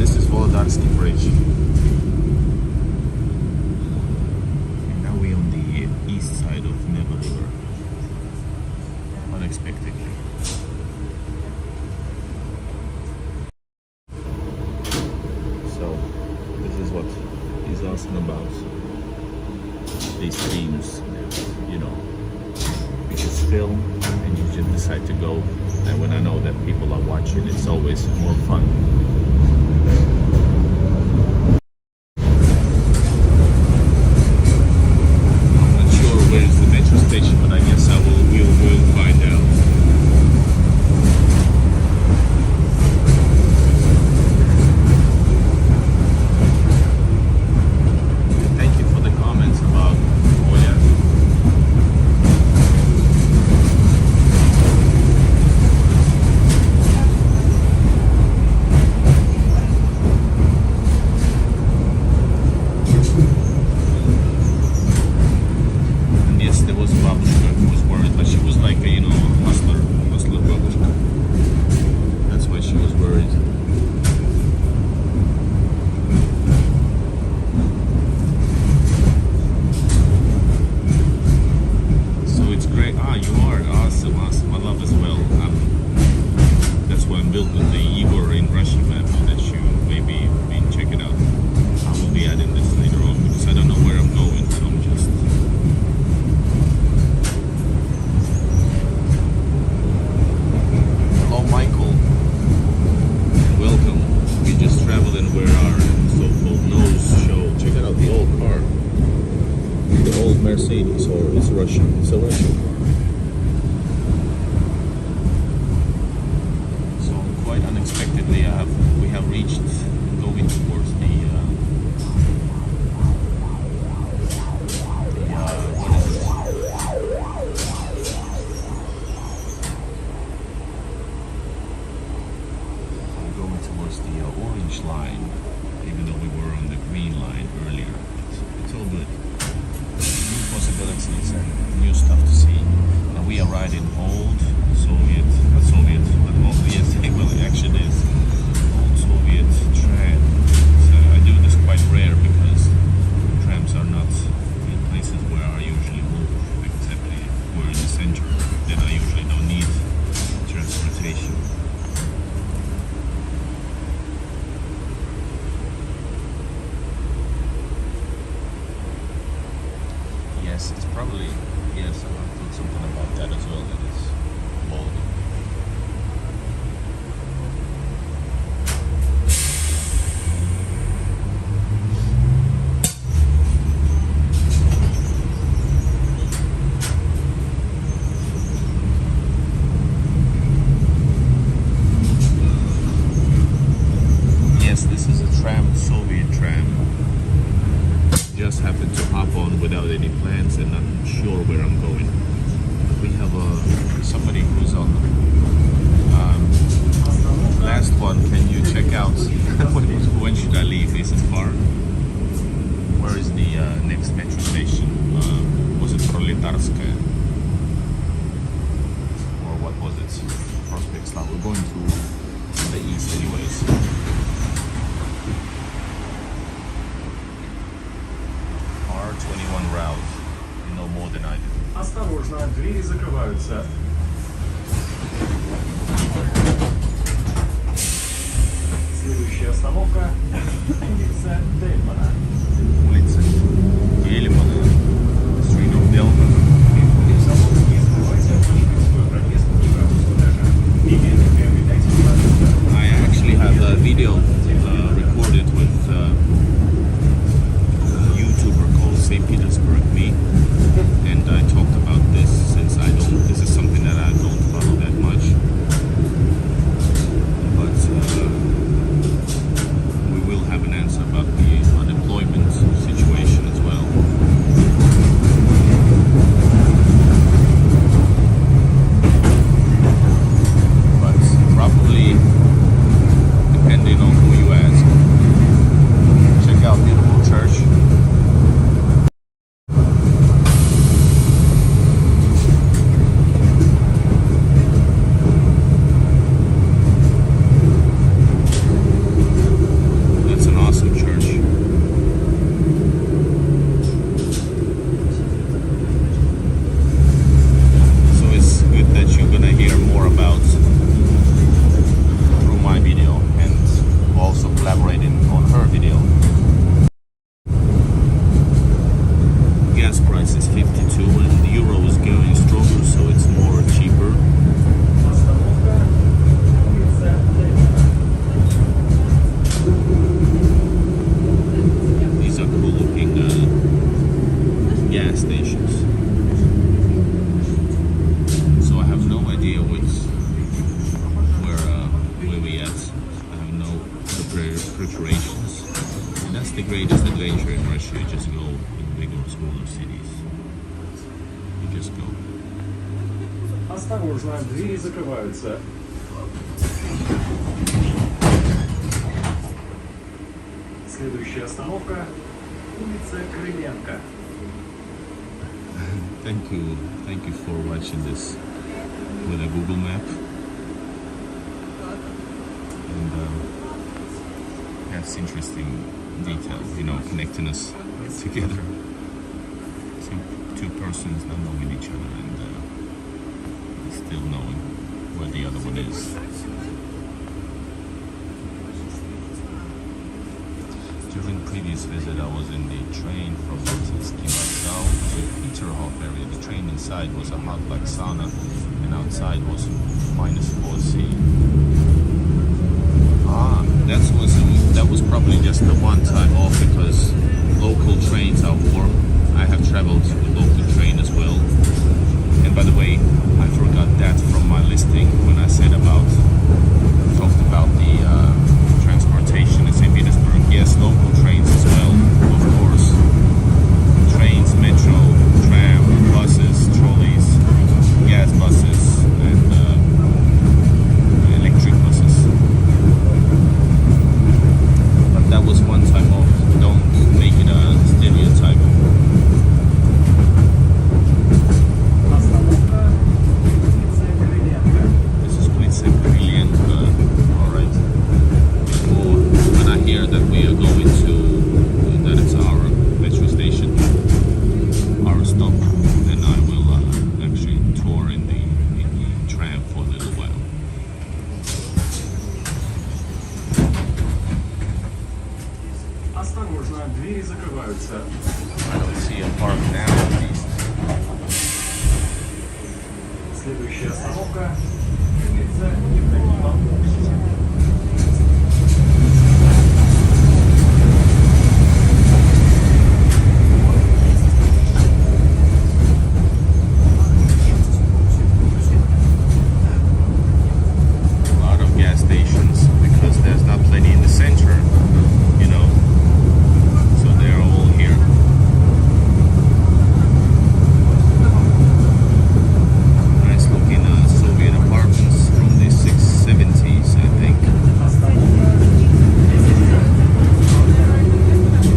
this is Volodarsky Bridge. And now we're on the east side of Neva River. Unexpectedly. So, this is what he's asking about. These themes, you know, you just film and you just decide to go. And when I know that people are watching, it's always more fun. I'm not sure where's the metro station, but I guess we'll find out. Thank you for the comments about Oya. And yes, there was a babushka who was worried, but she was like a, you know, hustler babushka. That's why she was worried. So it's great. You are awesome. I love as well. That's why I'm built with the Igor in Russia map that you maybe check it out. I will be adding this later on because I don't know where I'm going, so I'm just. Hello, Michael. Welcome. We just traveled in where our so-called nose show. Check it out, the old car. The old Mercedes, or it's Russian. It's a Russian car. So quite unexpectedly, we have reached going towards the what is it? We're going towards the orange line, even though we were on the green line earlier. It's all good. New possibilities and new stuff to see. And we are riding old Soviet, but old, yes, well, it actually is old Soviet tram. So I do this quite rare because trams are not in places where I usually move, except we're in the center. Then I usually don't need transportation. Yes, it's probably, yes, I'll put something about that as well, that it's bold. Yes, this is a tram, Soviet tram. Just happened to hop on without any plans and I'm sure where I'm going. We have somebody who's on last one. Can you check out when should I leave? This is far. Where is the next metro station? Was it Proletarskaya? Or what was it? Prospekt. We're going to the east anyways. R21 route. You know more than I do. Осторожно, двери закрываются. Следующая остановка – улица Дельмана. Улица Дельмана. Street of Delman. I actually have a video recorded with a YouTuber called Petersburg me, and I talked about this since this is something that I don't follow that much, but we will have an answer about the unemployment preparations. And that's the greatest adventure in Russia. You just go in bigger, smaller cities. You just go. Осторожно, двери закрываются. Следующая остановка – улица Крыленко. Thank you for watching this with a Google map. And that's interesting detail, you know, connecting us together. Two persons not knowing each other and still knowing where the other one is. During the previous visit, I was in the train from Bolshevikov to Petersburg area. The train inside was a hot like sauna, and outside was -4°C. That was probably just the one time off because local trains are warm. I have traveled with local train as well. And by the way, I forgot that from my listing when I talked about the transportation in St. Petersburg. Yes, local trains as well, of course. Trains, metro, tram, buses, trolleys, gas buses, and electric buses. But that was one time off. Don't make it a stereotype. This is Ulitsa Krylenko. Alright. When I hear that we are going to, that it's our metro station, our stop, then I will actually tour in the tram for a little while. Осторожно, двери закрываются. I don't see a park now at least. Следующая остановка – улица Игора. A lot of gas stations because there's not plenty in the center, you know. So they're all here. Nice looking Soviet apartments from the 670s, I think.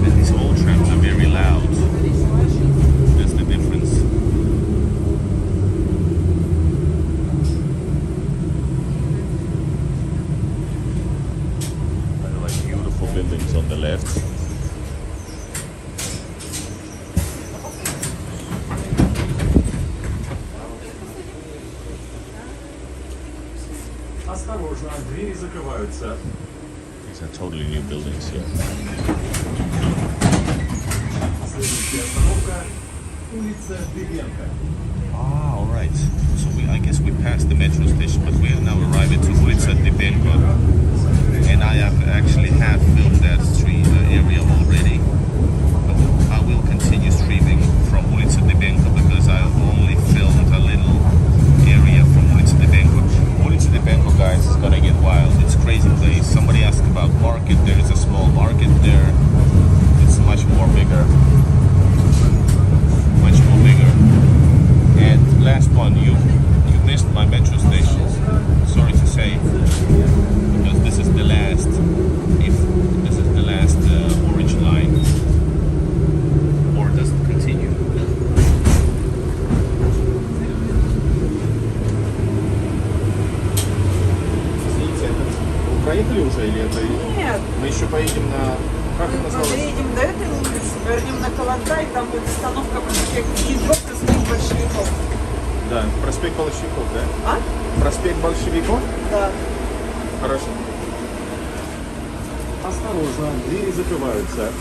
And these old trams are very loud. That's the difference. Kind of like beautiful buildings on the left. Осторожно, двери закрываются. These are totally new buildings here. Следующая остановка – улица Дыбенко. Ah, all right. So I guess we passed the metro station, but we are now arriving to Ulitsa Dybenko. And I have actually filmed that street area already. But I will continue streaming from Ulitsa Dybenko because I have only filmed a little area from Ulitsa Dybenko. Ulitsa Dybenko, guys, is gonna get wild. It's a crazy place. Somebody asked about market. There is a small market there. It's much more bigger. Much more bigger. And last one, you missed my metro stations. Sorry to say, because this is the last. If this is the last orange line, or does it continue? Проехали уже или это? Нет, Мы еще поедем на... Как это мы называется? доедем до этой улицы, повернем на Калантай, там будет остановка Prospekt Igor, Prospekt Bolshevikov. Да, проспект Bolshevikov, да? А? Проспект Bolshevikov? Да. Хорошо. Осторожно, двери закрываются.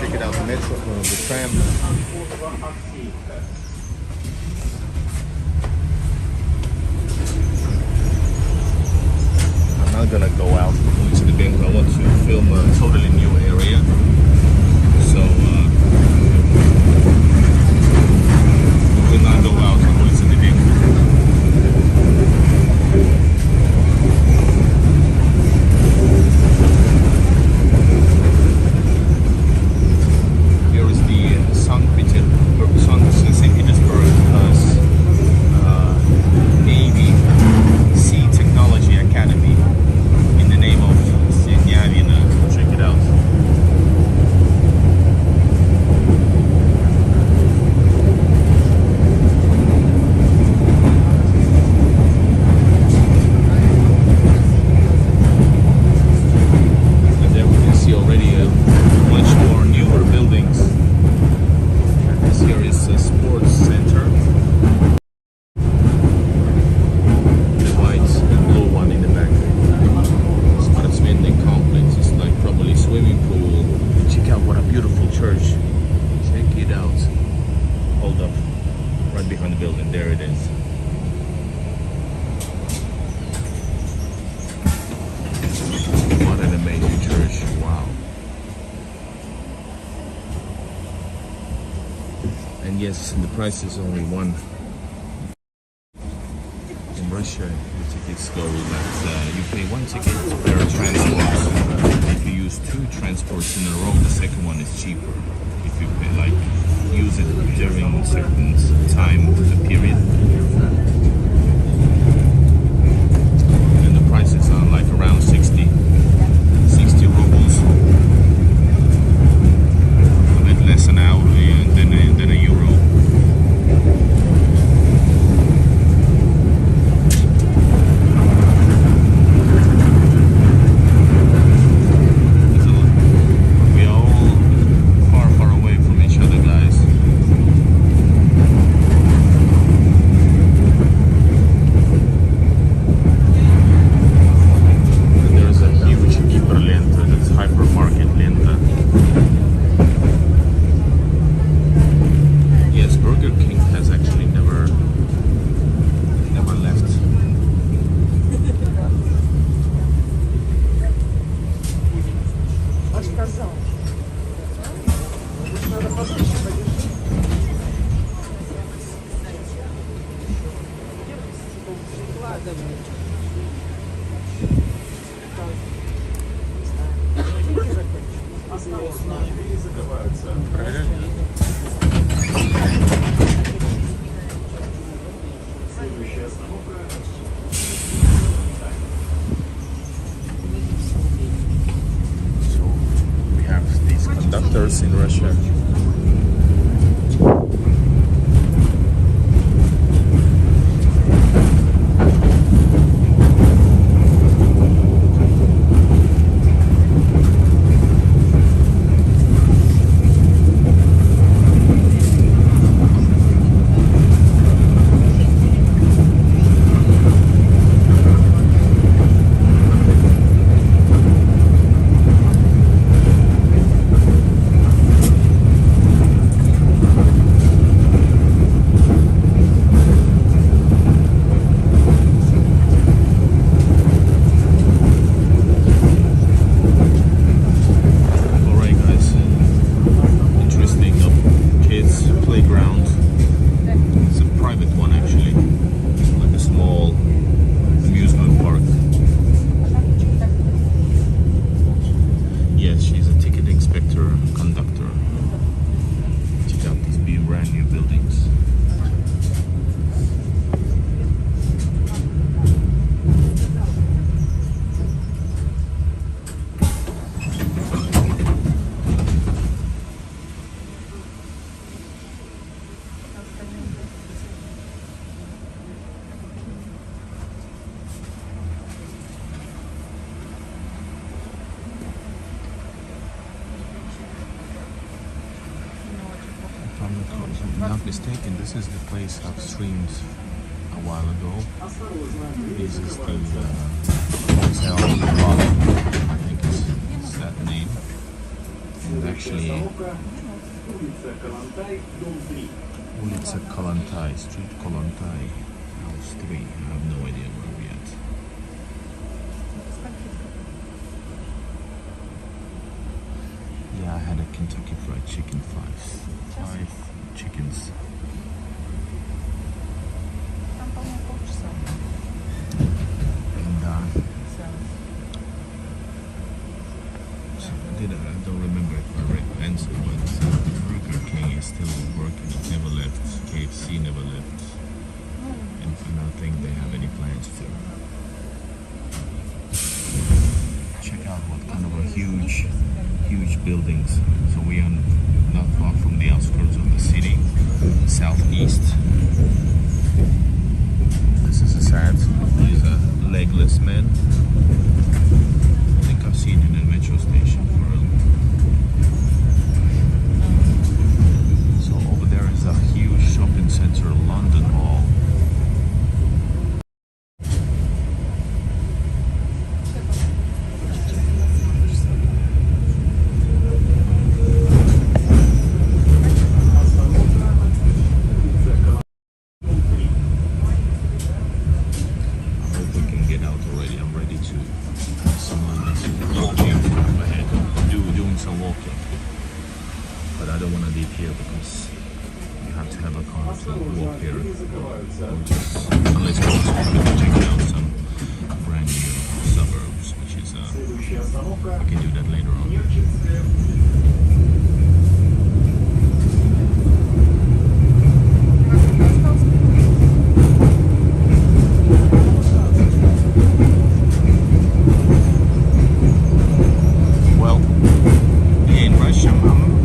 Check it out, the metro, the tram. I'm not gonna go out to the bank. I want to film a totally new area. So we will not go out to the bank. Yes, the price is only one. In Russia, the tickets go that you pay one ticket per transport. If you use two transports in a row, the second one is cheaper. If you pay, like, use it during a certain time of the period. And the prices are like around 60 rubles. A bit less an hour than a euro. In Russia. If I'm not mistaken, this is the place I've streamed a while ago. This is the hotel, I think it's that name. And actually, Ulica Kalantai, Street Kalantai, House 3. I have no idea where we're at. Yeah, I had a Kentucky Fried Chicken, five chickens. And I don't remember if I answered, but Burger King is still working. It never left. KFC never left. And I don't think they have any plans to. Check out what kind of a huge buildings. So we are not far from the outskirts of the city, southeast. This is a sad. He's a legless man. I think I've seen him in a metro station for So over there is a huge shopping center, London Mall. But I don't want to leave here because we have to have a car to walk here. Unless you want to check out some brand new suburbs, which is we can do that later on.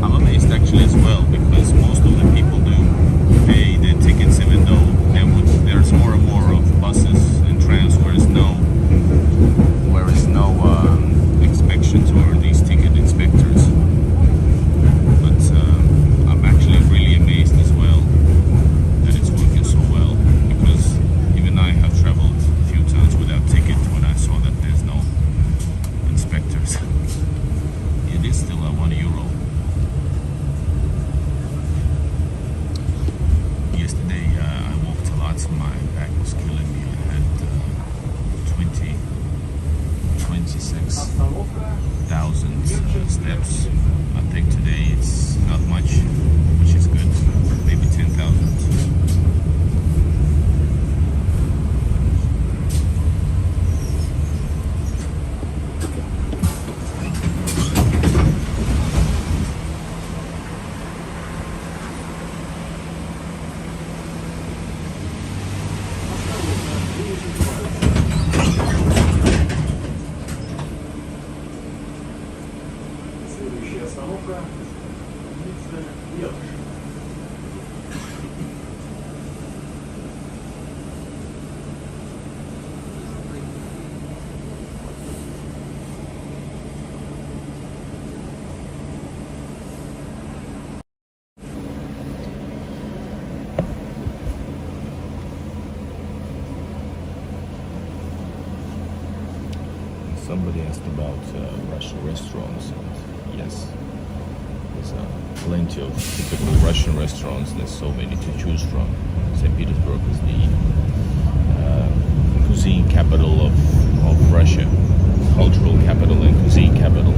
I'm amazed actually as well, because most of the people do pay their tickets, even though there's more and more of buses and trams where is no inspections or these ticket inspectors. But I'm actually really amazed as well that it's working so well, because even I have traveled a few times without ticket when I saw that there's no inspectors. It is still a €1. Yesterday I walked a lot, my back was killing me. I had 26,000 steps. I think today it's not much, which is good, maybe 10,000. Следующая остановка Ницца-Вверх. Somebody asked about Russian restaurants, and yes, there's plenty of typical Russian restaurants. There's so many to choose from. St. Petersburg is the cuisine capital of Russia, cultural capital and cuisine capital.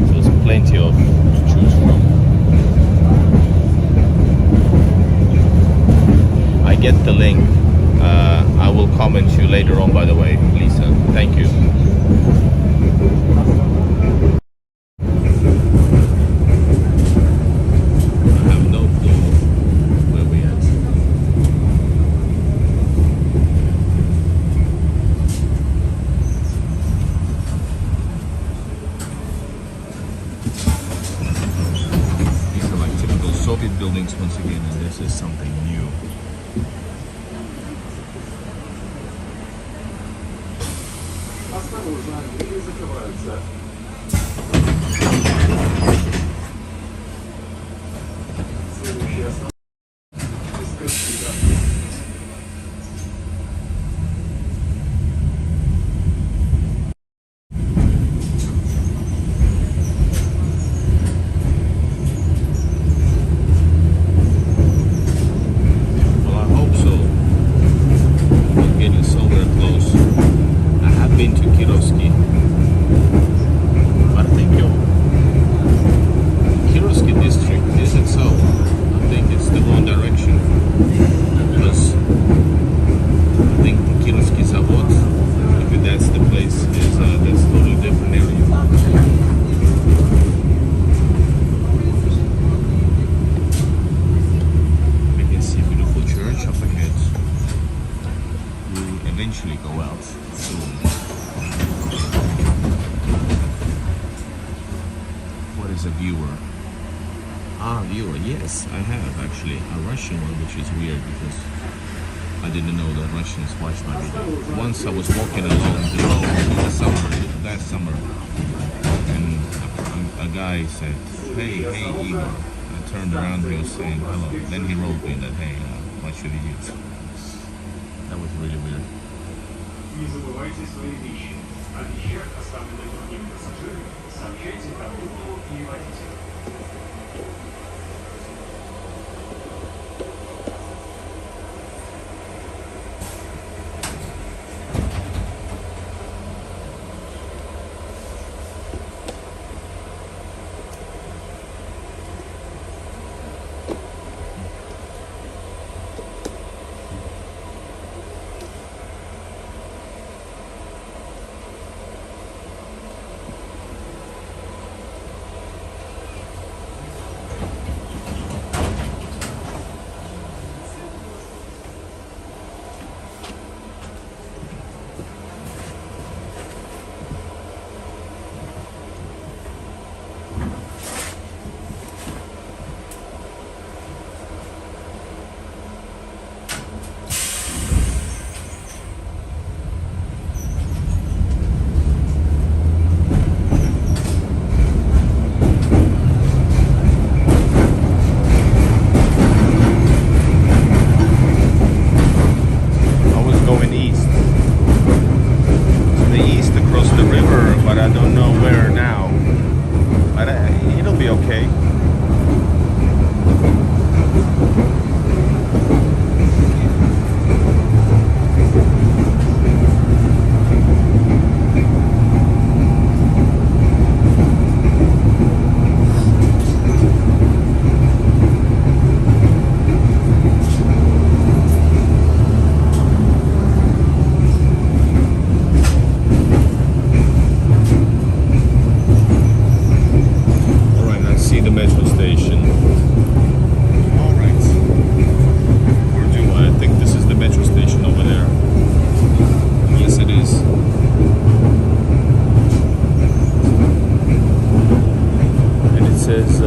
So there's plenty of to choose from. I get the link. I will comment you later on, by the way, Lisa. Thank you. Soviet buildings once again, and this is something new. Осторожно, двери закрываются. Следующая остановка Проспект. Viewer, yes, I have actually a Russian one, which is weird because I didn't know that Russians watch my video. Once I was walking along the road last summer, and a guy said, hey Igor. I turned around and he was saying hello. Then he wrote me that, hey, watch your videos. That was really weird. Не забывайте свои вещи. О вещах, оставленных другими пассажирами, сообщайте контролу и водителю. be okay. The metro station. All right. Where do I think this is the metro station over there? Yes, it is. And it says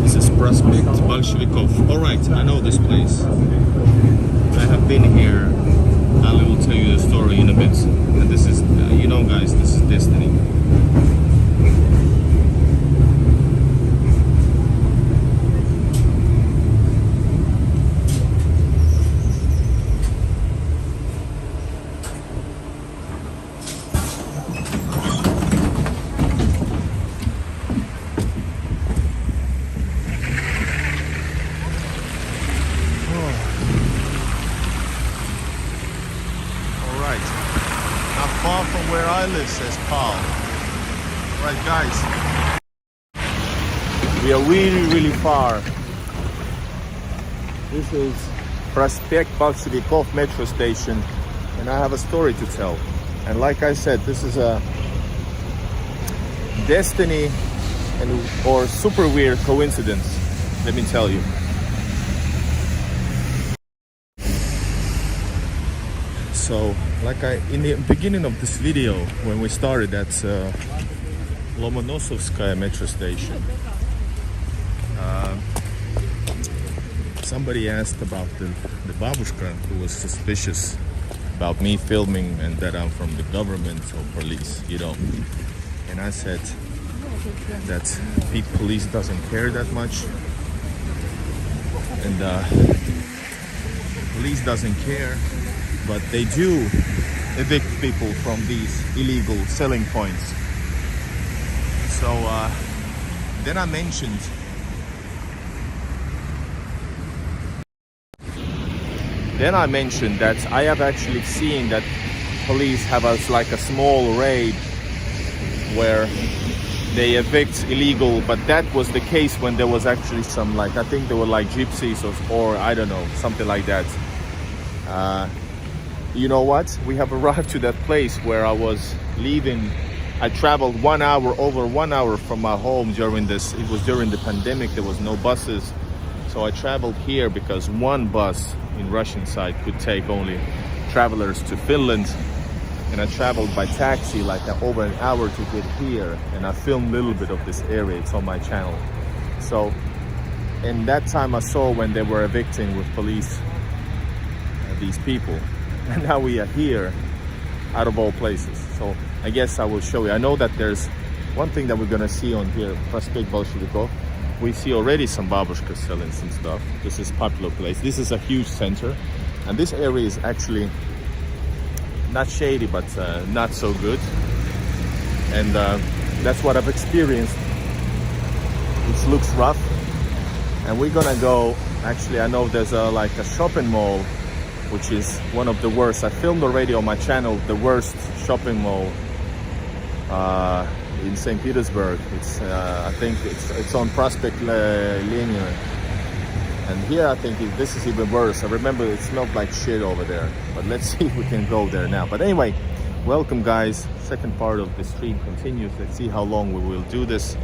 this is Prospekt Bolshevikov. All right, I know this place. I have been here. I will tell you the story in a bit. And this is, you know, guys, this is destiny. Not far from where I live, says Paul. Right, guys. We are really far. This is Prospekt Bolshevikov metro station, and I have a story to tell. And like I said, this is a destiny or super weird coincidence, let me tell you. So, like in the beginning of this video, when we started at Lomonosovskaya metro station, somebody asked about the babushka who was suspicious about me filming and that I'm from the government or police, you know. And I said that police doesn't care that much, and police doesn't care. But they do evict people from these illegal selling points. So then I mentioned that I have actually seen that police have like a small raid where they evict illegal, but that was the case when there was actually some, like, I think they were like gypsies or I don't know, something like that. You know what? We have arrived to that place where I was leaving. I traveled over 1 hour from my home during this. It was during the pandemic. There was no buses. So I traveled here because one bus in Russian side could take only travelers to Finland. And I traveled by taxi like over an hour to get here. And I filmed a little bit of this area. It's on my channel. So, in that time I saw when they were evicting with police these people. And now we are here, out of all places. So I guess I will show you. I know that there's one thing that we're gonna see on here, Prospekt Bolshevikov. We see already some babushkas selling some stuff. This is a popular place. This is a huge center. And this area is actually not shady, but not so good. And that's what I've experienced. It looks rough. And we're gonna go, actually I know there's like a shopping mall which is one of the worst. I filmed already on my channel the worst shopping mall in St. Petersburg. It's I think it's on Prospekt Lenin, and here I think this is even worse. I remember it smelled like shit over there, but let's see if we can go there now. But anyway, welcome guys. Second part of the stream continues. Let's see how long we will do this.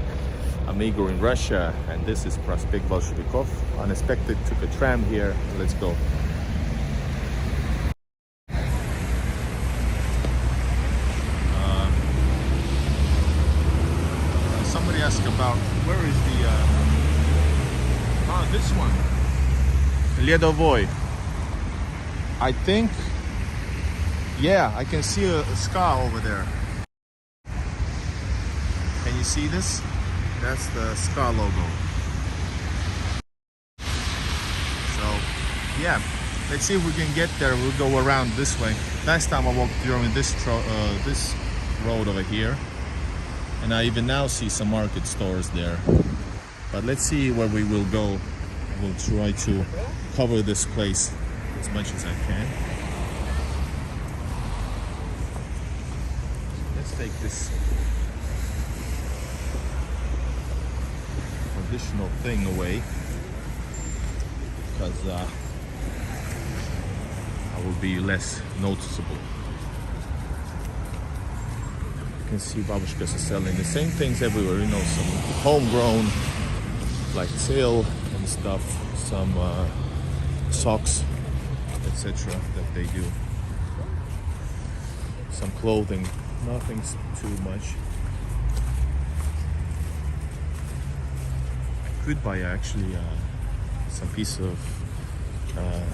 I'm Igor in Russia, and this is Prospekt Bolshevikov. Unexpected, took a tram here. Let's go. Somebody asked about where is the this one, Ledovoy. I think, yeah, I can see a scar over there. Can you see this? That's the SCA logo. So, yeah, let's see if we can get there. We'll go around this way. Last time I walked during this road over here, and I even now see some market stores there. But let's see where we will go. I will try to cover this place as much as I can. Let's take this additional thing away, because I will be less noticeable. You can see babushkas are selling the same things everywhere, you know, some homegrown like tail and stuff, some socks, etc. that they do. Some clothing, nothing too much. I could buy actually some piece of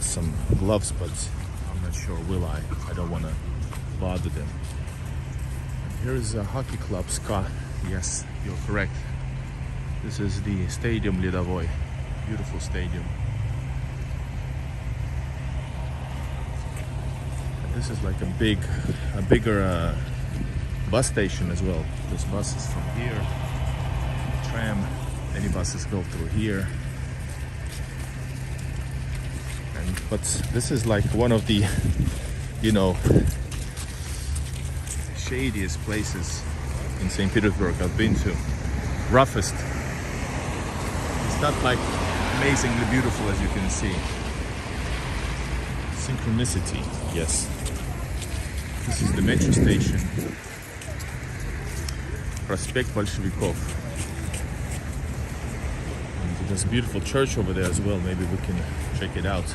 some gloves, but I'm not sure will I. I don't want to bother them. Here is a hockey club, SKA. Yes, you're correct. This is the Stadium Lidavoy. Beautiful stadium. And this is like a bigger bus station as well. There's buses from here. Tram. Any buses go through here. But this is like one of the, you know, shadiest places in St. Petersburg I've been to. Roughest. It's not like amazingly beautiful as you can see. Synchronicity, yes. This is the metro station. Prospekt Bolshevikov. And there's a beautiful church over there as well. Maybe we can check it out.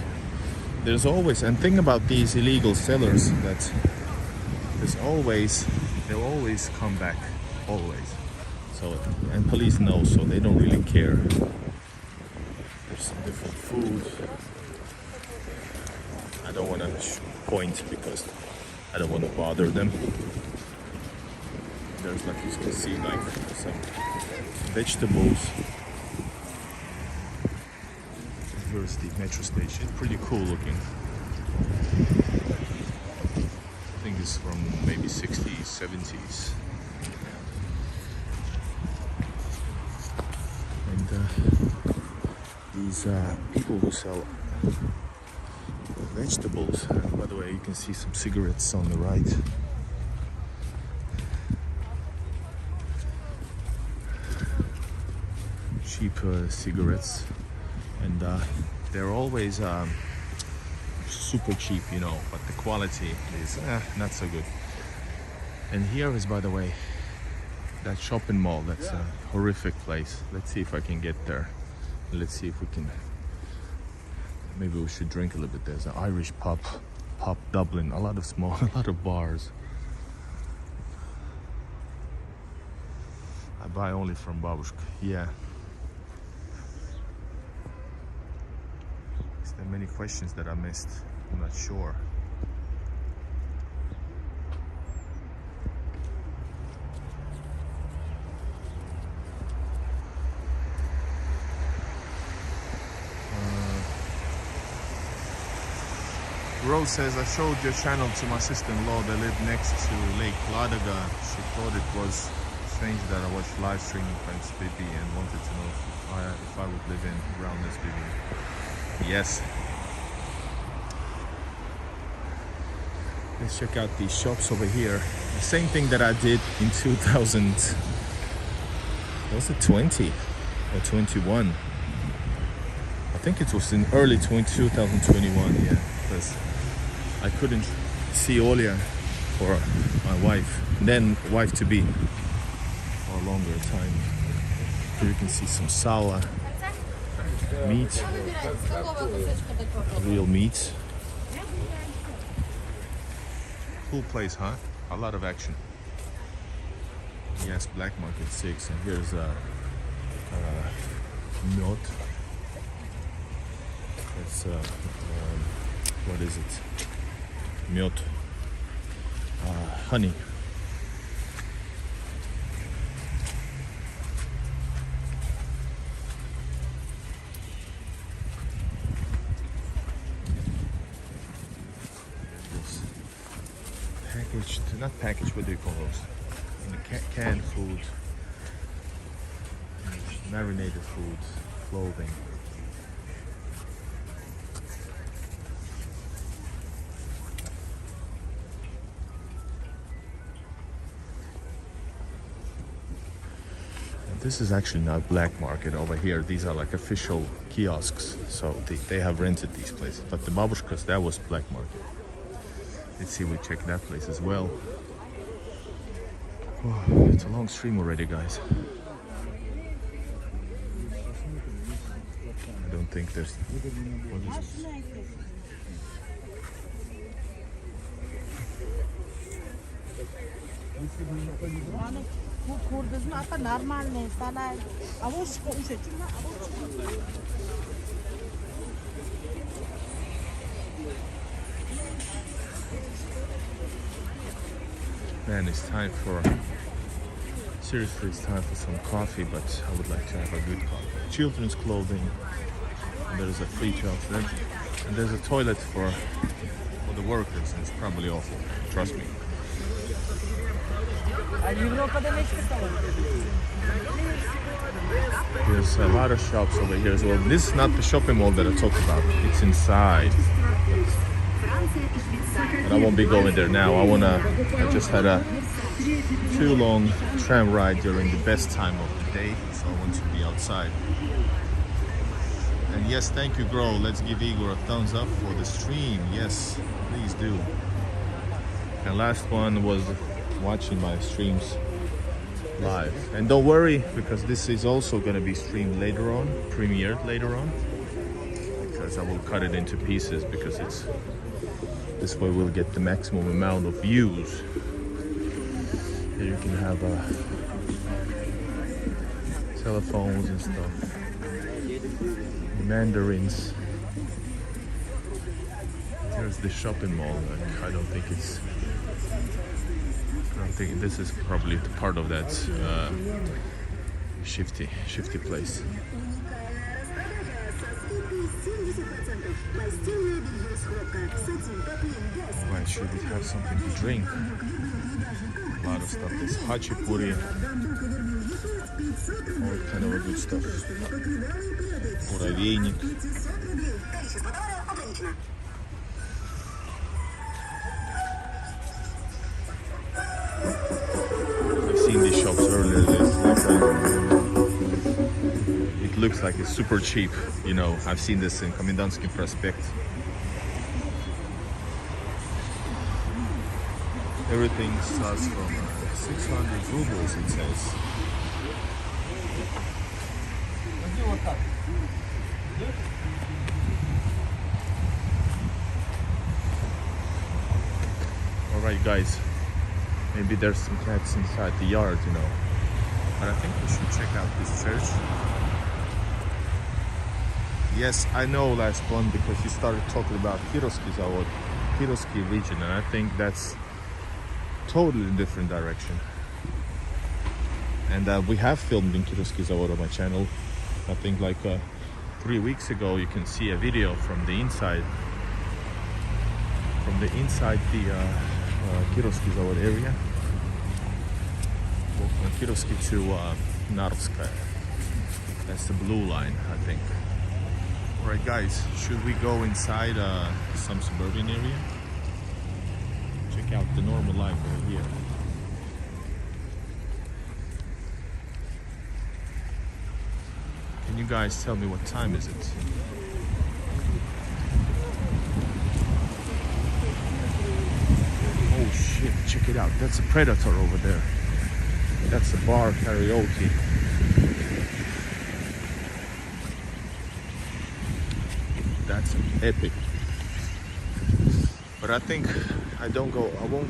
There's always, and thing about these illegal sellers, that they'll always come back, always. So, and police know, so they don't really care. There's some different food. I don't want to point because I don't want to bother them. There's, like you can see, like some vegetables. Here's the metro station. Pretty cool looking. I think it's from maybe 60s, 70s. And these people who sell vegetables. By the way, you can see some cigarettes on the right. Cheap cigarettes. And they're always super cheap, you know, but the quality is not so good. And here is, by the way, that shopping mall. That's a horrific place. Let's see if I can get there. Let's see if we can. Maybe we should drink a little bit. There's an Irish pub Dublin. A lot of bars. I buy only from babushka. Yeah. There are many questions that I missed. I'm not sure. Rose says, I showed your channel to my sister-in-law that lived next to Lake Ladoga. She thought it was strange that I watched live streaming from SBB and wanted to know if I would live in around SBB. Yes. Let's check out these shops over here. The same thing that I did in 2000. Was it 20 or 21? I think it was in early 2021. Yeah, because I couldn't see Olia for my wife, then wife to be, for a longer time. Here you can see some sala, meat, real meat. Cool place, huh? A lot of action. Yes, Black Market 6, and here's milk. It's what is it? Milk. Honey. Packaged, not packaged, what do you call those? Canned food. marinated foods, clothing. This is actually not black market over here. These are like official kiosks. So they have rented these places. But the babushkas, that was black market. Let's see, we check that place as well. Oh, it's a long stream already, guys. I don't think there's... What is this? Man, it's time for... Seriously, it's time for some coffee, but I would like to have a good coffee. Children's clothing. And there's a free outlet. And there's a toilet for the workers. It's probably awful. Trust me. There's a lot of shops over here as well. This is not the shopping mall that I talked about. It's inside. But I won't be going there now. I just had a too long tram ride during the best time of the day, so I want to be outside. And yes, thank you, Grow. Let's give Igor a thumbs up for the stream. Yes, please do. And last one was watching my streams live. And don't worry, because this is also going to be streamed later on, premiered later on, because I will cut it into pieces, because it's this way we'll get the maximum amount of views. Here you can have telephones and stuff, the mandarins. There's the shopping mall. Like, I don't think this is probably the part of that shifty place. Why should we have something to drink? A lot of stuff. There's hachipuri, all kind of good stuff. Mуравейник. I've seen these shops earlier. It looks like it's super cheap. You know, I've seen this in Komendantsky Prospekt. Everything starts from 600 rubles, it says. Alright guys, maybe there's some cats inside the yard, you know. But I think we should check out this church. Yes, I know last one, because you started talking about Kirovsky region, and I think that's totally different direction. And we have filmed in Kirovsky Zavod on my channel. I think like 3 weeks ago. You can see a video from the inside the Kirovsky Zavod area. From Kirovsky to Narovskaya. That's the blue line, I think. Alright guys, should we go inside some suburban area? Check out the normal life over here. Can you guys tell me what time is it? Oh shit, check it out. That's a Predator over there. That's a bar karaoke. That's epic. But I think I won't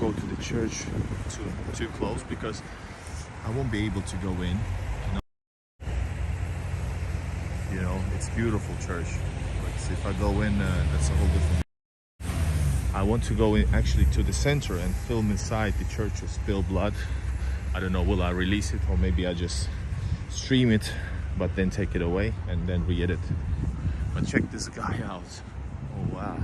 go to the church too close, because I won't be able to go in. You know, it's beautiful church. But if I go in, that's a whole different. I want to go in actually to the center and film inside the church of Spilled Blood. I don't know, will I release it, or maybe I just stream it, but then take it away and then re-edit. But check this guy out. Oh wow.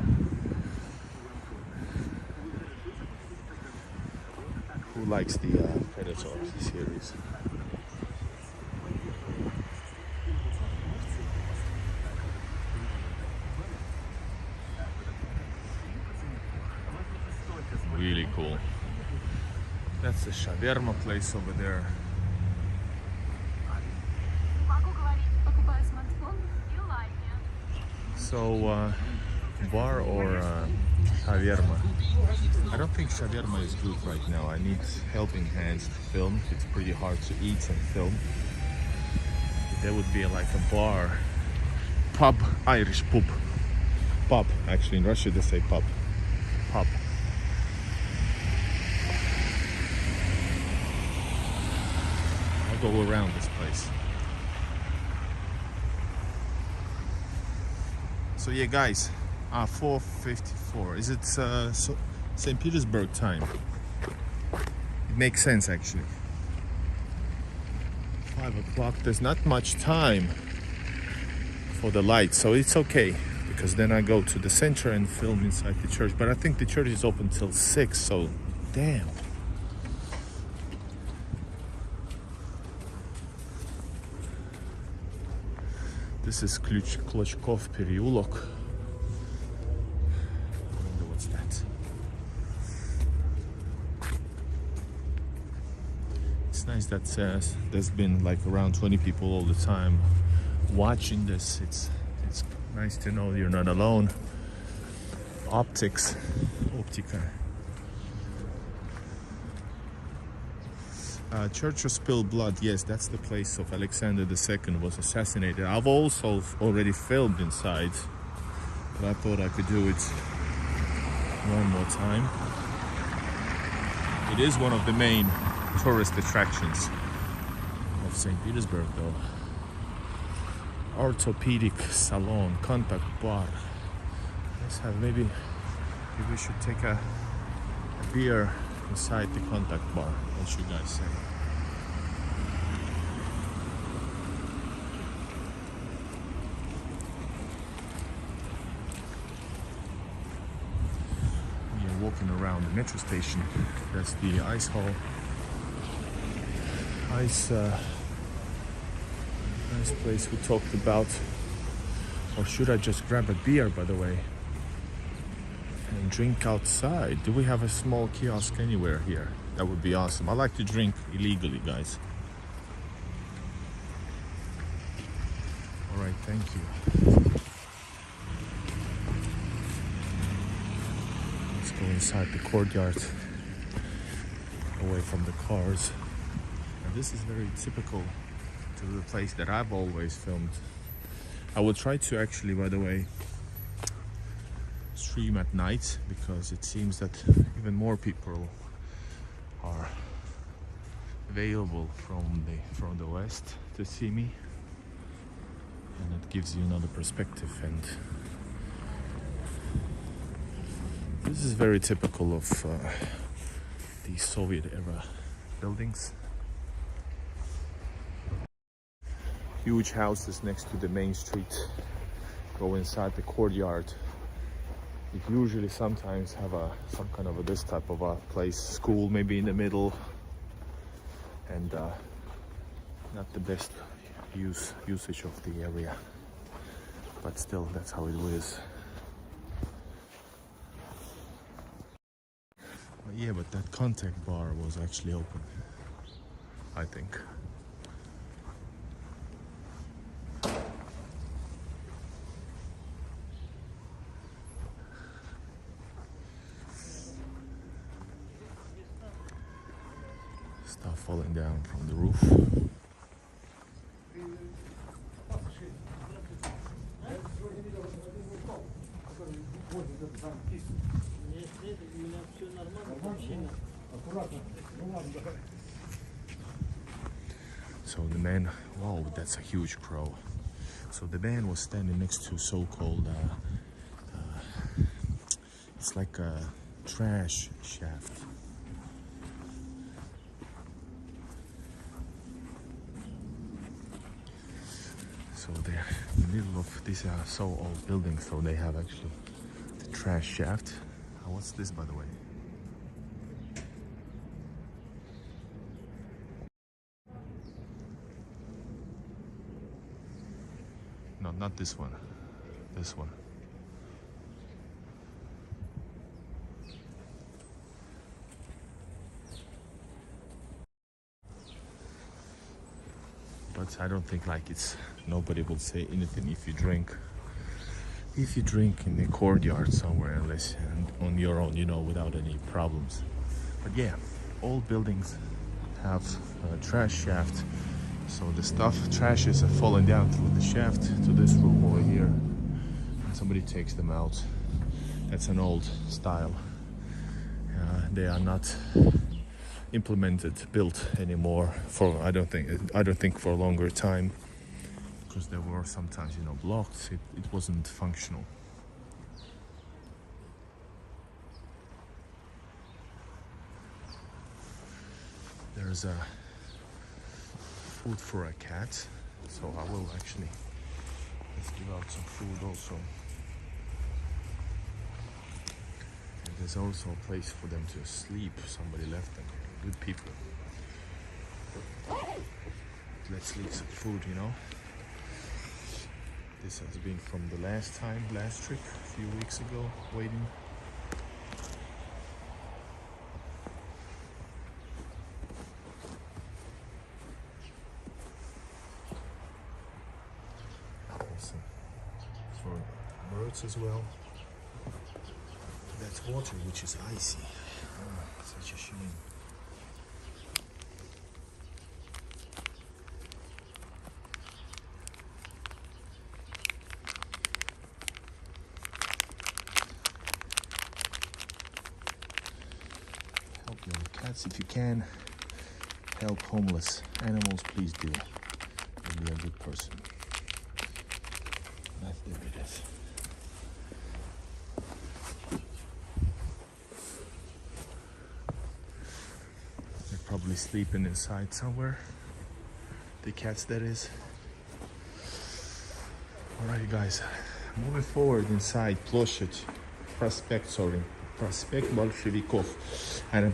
Who likes the Predator series? That's the shawarma place over there. So, bar or shawarma? I don't think shawarma is good right now. I need helping hands to film. It's pretty hard to eat and film. There would be like a bar, pub, Irish pub. Pub, actually in Russia they say pub. Pub. I'll go around this place. So yeah guys, 4:54. Is it St. Petersburg time? It makes sense actually. 5 o'clock, there's not much time for the lights, so it's okay. Because then I go to the center and film inside the church. But I think the church is open till 6, so damn. This is Klochkov переулок. I wonder what's that. It's nice that there's been like around 20 people all the time watching this. It's nice to know you're not alone. Optica. Church of Spilled Blood, yes, that's the place of Alexander II was assassinated. I've also already filmed inside, but I thought I could do it one more time. It is one of the main tourist attractions of St. Petersburg though. Orthopedic salon, contact bar. Let's have maybe we should take a beer inside the contact bar. What should you guys say? We are walking around the metro station. That's the ice hall. Nice place we talked about. Or should I just grab a beer, by the way, and drink outside? Do we have a small kiosk anywhere here? That would be awesome. I like to drink illegally, guys. All right, thank you. Let's go inside the courtyard, away from the cars. And this is very typical to the place that I've always filmed. I will try to actually, by the way, stream at night because it seems that even more people are available from the west to see me, and it gives you another perspective. And this is very typical of the Soviet era buildings. Huge houses next to the main street. Go inside the courtyard. It usually sometimes have some kind of this type of a place, school maybe in the middle, and not the best usage of the area, but still that's how it is. Yeah, but that contact bar was actually open, I think. Stuff falling down from the roof. So the man, wow, that's a huge crow. So the man was standing next to so-called, it's like a trash shaft. So they're in the middle of these are so old buildings, so they have actually the trash shaft. What's this, by the way? No, not this one. This one. but I don't think like it's nobody will say anything if you drink in the courtyard somewhere, unless on your own, you know, without any problems. But yeah, all buildings have a trash shaft, so the trash is falling down through the shaft to this room over here, and somebody takes them out. That's an old style. They are not built anymore for I don't think for a longer time, because they were sometimes, you know, blocked. It wasn't functional. There's a food for a cat, so I will actually let's give out some food also. And there's also a place for them to sleep. Somebody left them. Good people. Let's leave some food, you know. This has been from the last trip, a few weeks ago, waiting. Awesome. For birds as well. That's water which is icy. Oh, such a shame. Help your cats if you can. Help homeless animals, please do. And be a good person. That's there it is. They're probably sleeping inside somewhere. The cats, that is. Alright guys, moving forward inside Prospekt, Prospekt Bolshevikov. And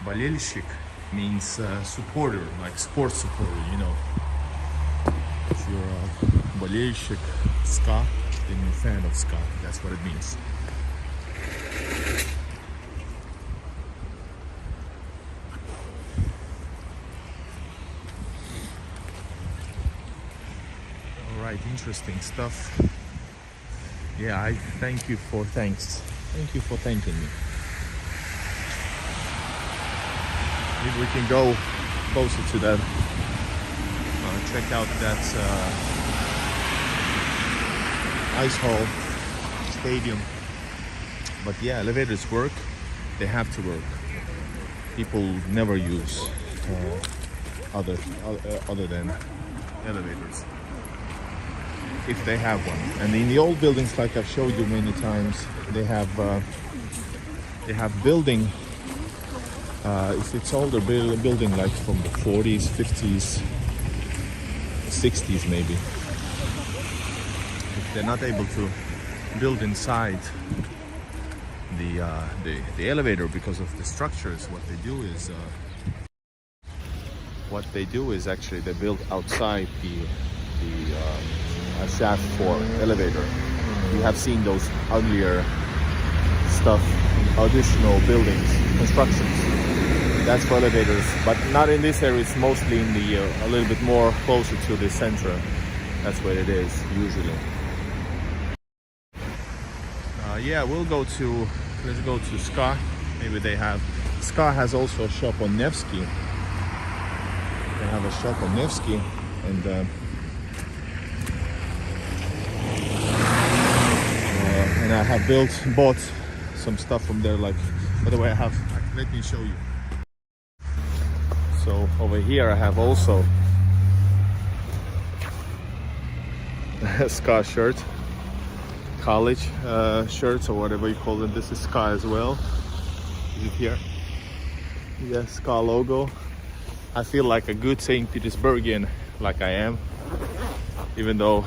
Bolshevik means supporter, like sports supporter, you know. If you're a Bolshevik ska, then you're a fan of ska. That's what it means. Alright, interesting stuff. Yeah, I thank you for thanking me. Maybe we can go closer to that. Check out that ice hall stadium. But yeah, elevators work. They have to work. People never use other than elevators, if they have one. And in the old buildings, like I've showed you many times, they have building. If it's older building, like from the 40s, 50s, 60s maybe, if they're not able to build inside the elevator because of the structures, what they do is actually they build outside the shaft for elevator. You have seen those uglier stuff, additional buildings, constructions. That's for elevators, but not in this area. It's mostly in the a little bit more closer to the center. That's where it is usually. Yeah, let's go to Ska. Maybe Ska has also a shop on Nevsky. They have a shop on Nevsky, and I have bought some stuff from there. Like, by the way, let me show you. So over here I have also a Ska shirt, college shirts or whatever you call them. This is Ska as well. Is it here? Yes, Ska logo. I feel like a good St. Petersburgian, like I am, even though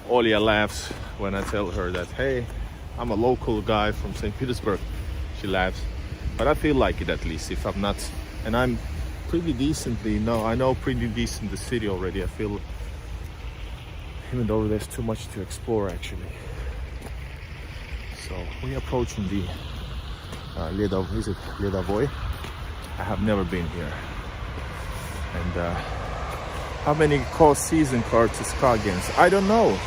Olia laughs when I tell her that, hey, I'm a local guy from St. Petersburg. She laughs, but I feel like it, at least, if I'm not. And I'm pretty decently, I know pretty decent the city already. I feel, even though there's too much to explore actually. So we're approaching the Ledavoy. I have never been here. And how many cost season cards is Ska against? I don't know.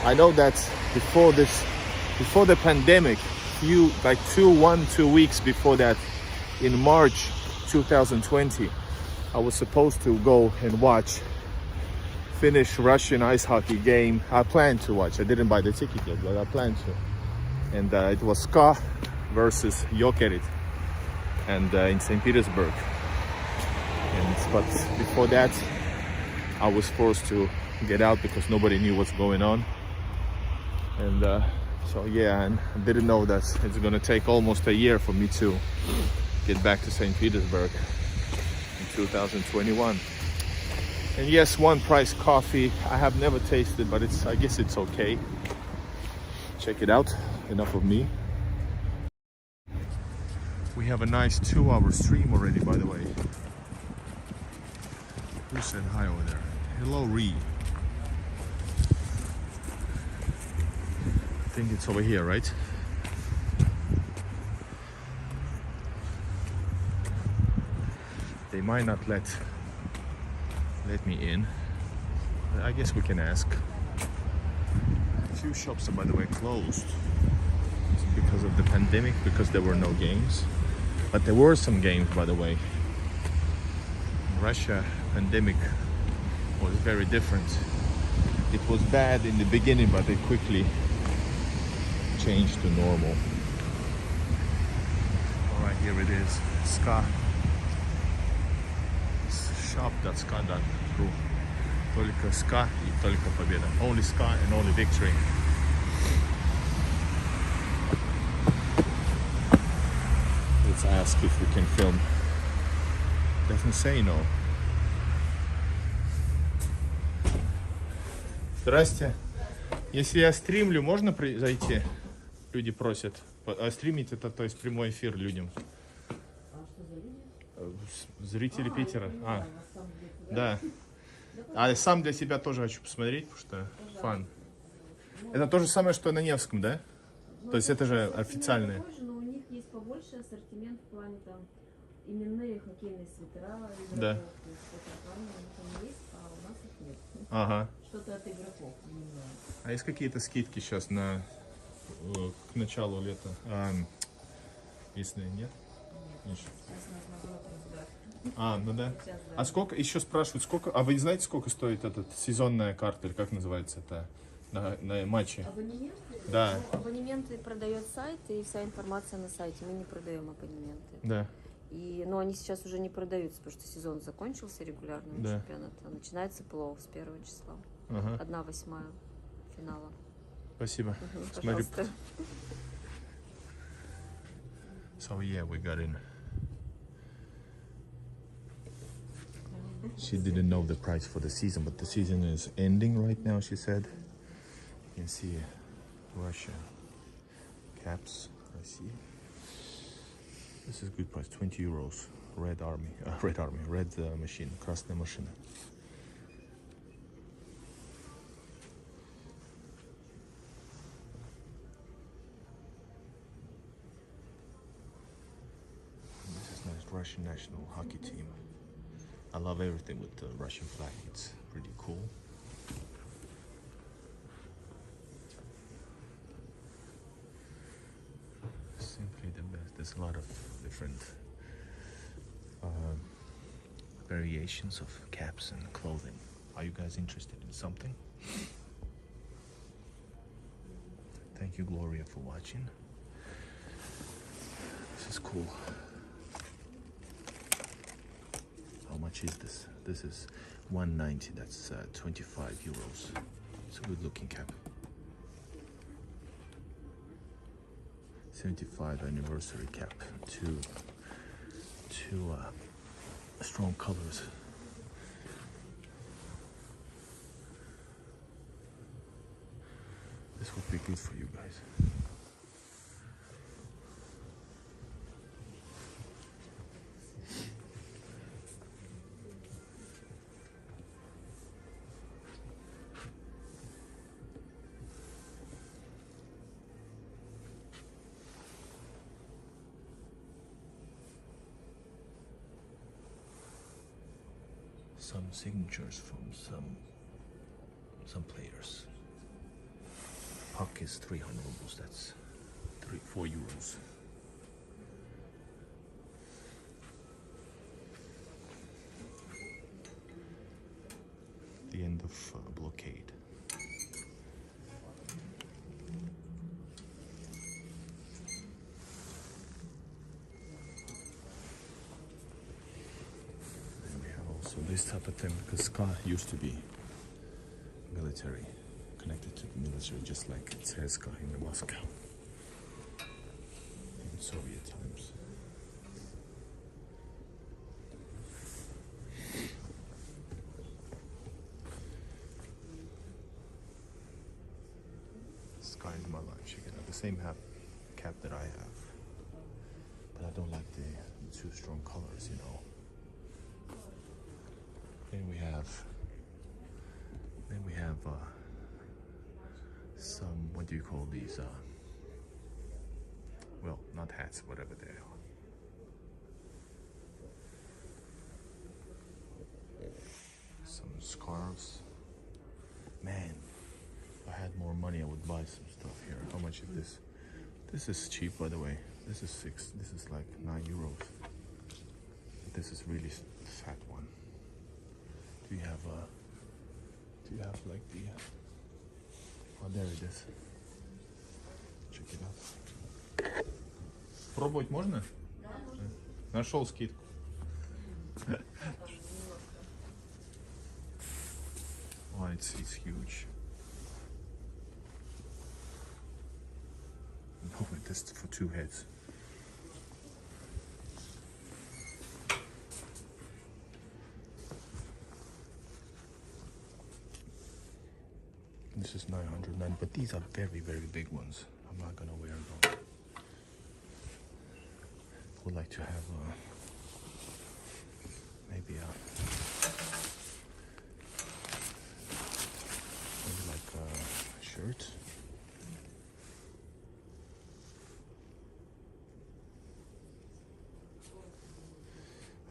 I know that before the pandemic, like 2 weeks before that, in March 2020, I was supposed to go and watch Finnish Russian ice hockey game. I planned to watch. I didn't buy the ticket yet, but I planned to. And it was Ska versus Jokerit, and in St. Petersburg. But before that, I was forced to get out because nobody knew what's going on. And so yeah, and I didn't know that it's gonna take almost a year for me to get back to St. Petersburg in 2021. And yes, one price coffee. I have never tasted, but I guess it's okay. Check it out. Enough of me. We have a nice 2-hour stream already, by the way. Who said hi over there? Hello, Ree. I think it's over here, right? They might not let me in. I guess we can ask. A few shops are, by the way, closed because of the pandemic, because there were no games. But there were some games, by the way. In Russia, pandemic was very different. It was bad in the beginning, but it quickly changed to normal. All right, here it is, Ska. Shop.ska.ru. Только Ska и только победа. Only Ska and only victory. Let's ask if we can film. Doesn't say no. Здрасте. Если я стримлю, можно зайти? Люди просят. А стримить это, то есть прямой эфир людям. Зрители Питера. Да. А сам для себя тоже хочу посмотреть, потому что фан. Это то же самое, что на Невском, да? То есть это же официальное. Но у них есть побольше ассортимент в плане там именные хоккейные свитера, игроков. Да. То есть в этом плане у них есть, а у нас их нет. Ага. Что-то от игроков. А есть какие-то скидки сейчас к началу лета? Весны нет? Нет. Ну да. А сколько, еще спрашивают, сколько, а вы знаете, сколько стоит этот сезонная карта, или как называется это, на матче? Абонементы? Да. Ну, абонементы продает сайт, и вся информация на сайте. Мы не продаем абонементы. Да. Но они сейчас уже не продаются, потому что сезон закончился регулярного чемпионата. Начинается плей-офф с 1 числа. 1/8 финала. Спасибо. Пожалуйста. So yeah, we got in. She didn't know the price for the season, but the season is ending right now, she said. You can see Russia caps. I see. This is good price, 20 euros. Red machine, красная машина. This is nice, Russian national hockey team. I love everything with the Russian flag. It's pretty cool. Simply the best. There's a lot of different variations of caps and clothing. Are you guys interested in something? Thank you, Gloria, for watching. This is cool. How much is this? This is 190. That's 25 euros. It's a good looking cap. 75 anniversary cap. Two strong colors. This would be good for you guys. some signatures from some players. Puck is 300 rubles. That's 4 euros. The end of blockade. And we have also this type of thing, because SKA used to be military, connected to the military, just like CSKA in Moscow in Soviet times. SKA is my life. She can have the same cap that I have, but I don't like the too strong colors, you know. Then we have some, what do you call these? Well, not hats, whatever they are. Some scarves. Man, if I had more money, I would buy some stuff here. How much is this? This is cheap, by the way. This is like 9 euros. This is really fat one. Do you have like the? Oh, there it is. Check it out. Пробовать можно? Да, можно. Нашел скидку. Oh, it's huge. No, this is for 2 heads. This is 909, but these are very, very big ones. I'm not gonna wear them. I would like to have maybe like a shirt.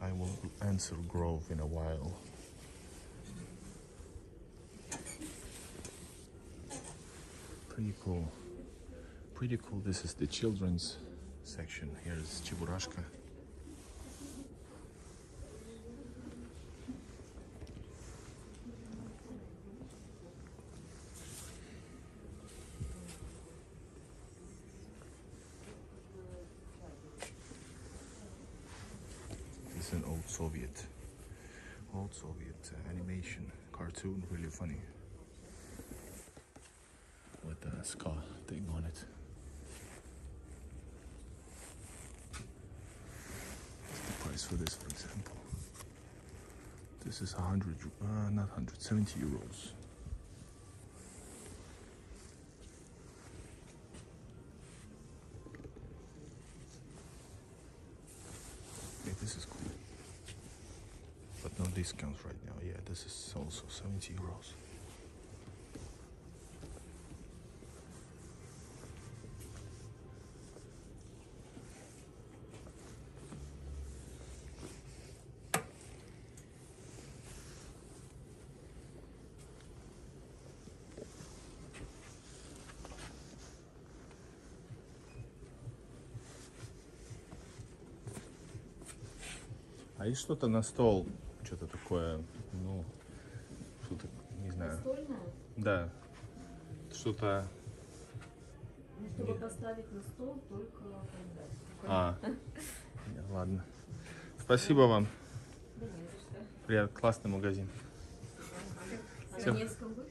I will answer Grove in a while. Pretty cool. This is the children's section. Here is Cheburashka. This is an old Soviet animation cartoon, really funny, with a SKA thing on it. What's the price for this, for example? This is 70 euros. Okay, this is cool. But no discounts right now. Yeah, this is also 70 euros. А есть что-то на стол, что-то такое, ну, что-то, не знаю. Настольное? Да, что-то. Чтобы поставить на стол, только продать. Ладно. Спасибо вам. Приятно, классный магазин. А на Невском были?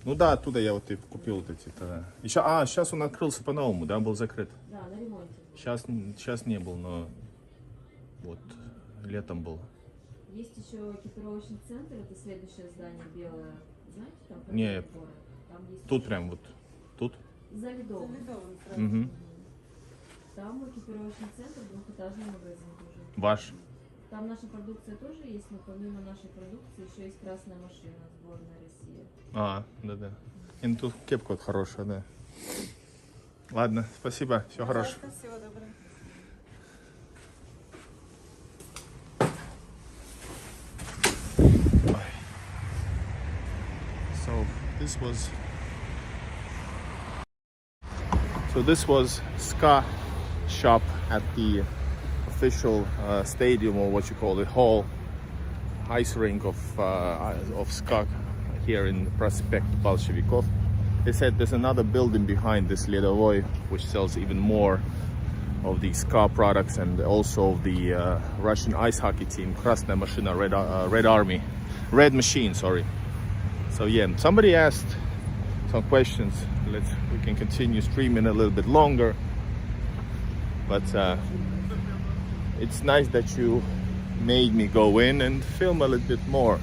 Ну да, оттуда я вот и купил вот эти тогда. Еще, сейчас он открылся по-новому, да, был закрыт. Да, на ремонте. Сейчас не был, но вот летом был. Есть еще экипировочный центр, это следующее здание белое. Знаете, там Не, там есть тут прям вот, тут? за Ледовым. Угу. Там экипировочный центр, двухэтажный магазин тоже. Ваш? Там наша продукция тоже есть, но помимо нашей продукции еще есть красная машина, сборная России. Да. И ну, тут кепка вот хорошая, да. Ладно, спасибо, всего хорошего. Всего доброго. this was ska shop at the official stadium, or what you call it, hall, ice rink of ska here in Prospekt, Bolshevikov. They said there's another building behind this Ledovoi which sells even more of the ska products, and also the Russian ice hockey team, Krasnaya Mashina, Red Machine, sorry. So yeah, somebody asked some questions. We can continue streaming a little bit longer, but it's nice that you made me go in and film a little bit more.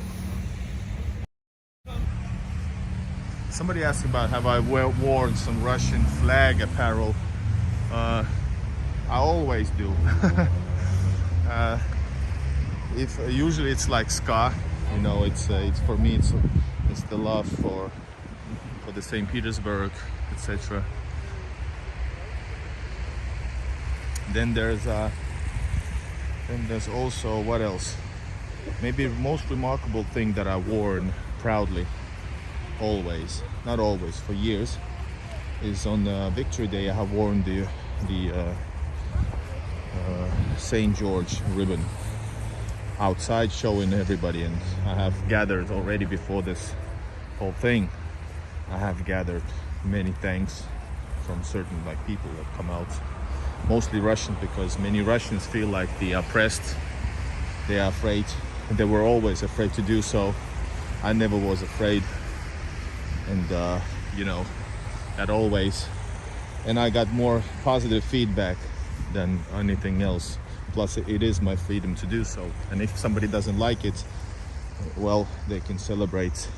Somebody asked about have I worn some Russian flag apparel. I always do. Usually it's like ska, you know. It's for me. It's the love for the St. Petersburg, etc. Then there's also, what else? Maybe the most remarkable thing that I worn proudly, always, not always, for years, is on Victory Day. I have worn the St. George ribbon outside, showing everybody, and I have gathered already before this whole thing. I have gathered many thanks from certain people that come out, mostly Russians, because many Russians feel like they are oppressed, they are afraid, and they were always afraid to do so. I never was afraid, and you know, that always, and I got more positive feedback than anything else. Plus it is my freedom to do so, and if somebody doesn't like it, well, they can celebrate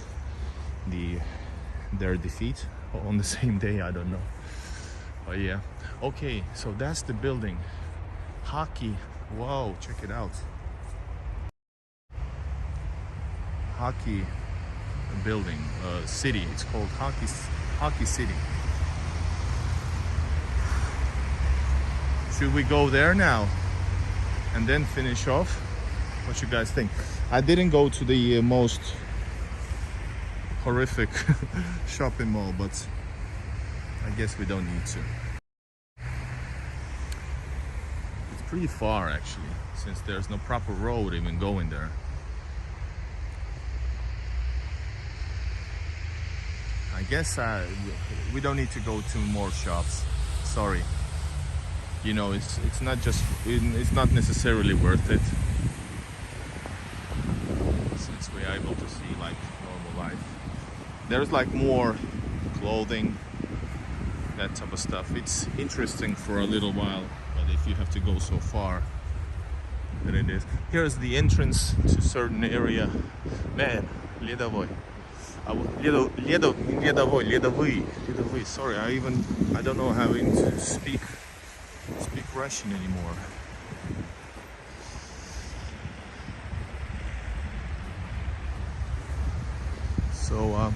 their defeat on the same day. I don't know, but yeah. Okay, so that's the building. Hockey, wow, check it out. Hockey building, city. It's called Hockey City. Should we go there now and then finish off? What you guys think? I didn't go to the most horrific shopping mall, but I guess we don't need to. It's pretty far actually, since there's no proper road even going there. I guess we don't need to go to more shops. Sorry. You know, it's not necessarily worth it, since we're able to see like normal life. There's like more clothing, that type of stuff. It's interesting for a little while, but if you have to go so far, then it is. Here's the entrance to certain area. Man, Ledovoi. Ledovoi. Sorry, I don't know how to speak Russian anymore. So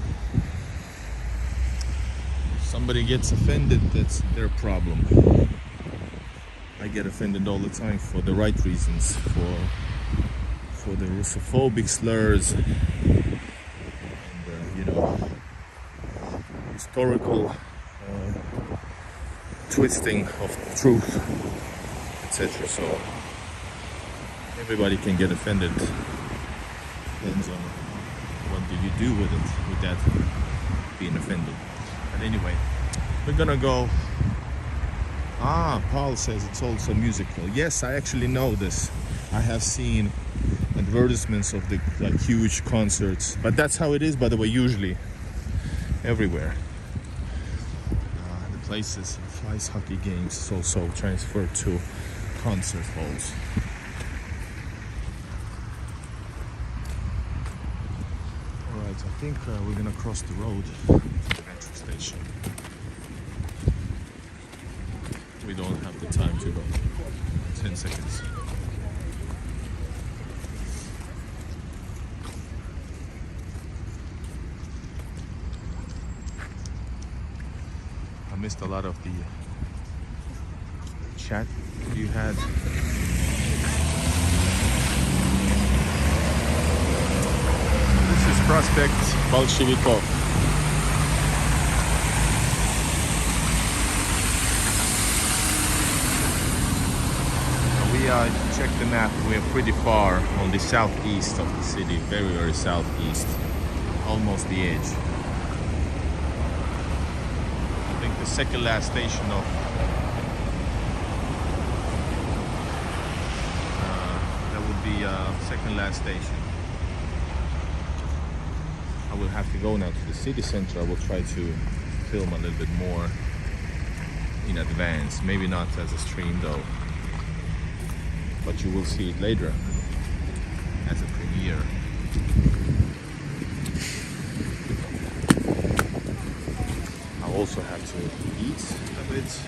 somebody gets offended, that's their problem. I get offended all the time for the right reasons, for the Russophobic slurs and you know, historical twisting of truth, etc. So everybody can get offended. Depends on what do you do with it, with that being offended. But anyway, we're gonna go. Paul says it's also musical. Yes, I actually know this. I have seen advertisements of the huge concerts, but that's how it is, by the way, usually everywhere. The places of ice hockey games is also transferred to concert halls. Alright, I think we're gonna cross the road to the metro station. We don't have the time to go. 10 seconds. I missed a lot of the chat you had. This is Prospekt Bolshevikov. check the map. We're pretty far on the southeast of the city, very, very southeast, almost the edge. I think the second last station of that would be second last station. I will have to go now to the city center. I will try to film a little bit more in advance, maybe not as a stream though, but you will see it later as a premiere. I also have to eat a bit.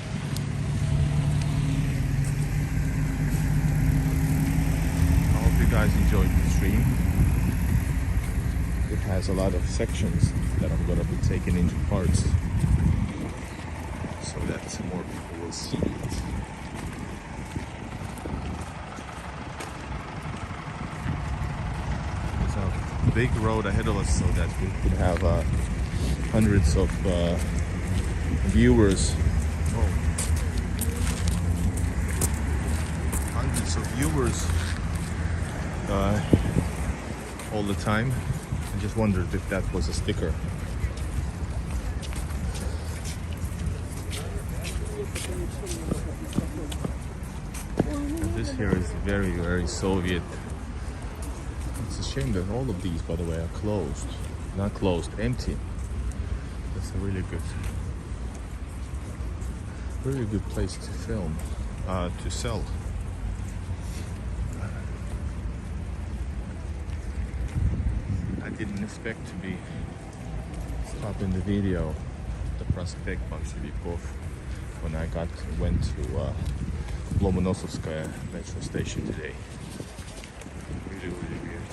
I hope you guys enjoyed the stream. It has a lot of sections that I'm going to be taking into parts so that more people will see it. There's a big road ahead of us so that we could have hundreds of viewers. Oh. Hundreds of viewers all the time. I just wondered if that was a sticker. And this here is very, very Soviet. It's a shame that all of these, by the way, are closed. Not closed, empty. That's a really good place to film, to sell. I didn't expect to be stopping the video the Prospekt Bolshevikov when I went to Lomonosovskaya metro station today. Really, really weird.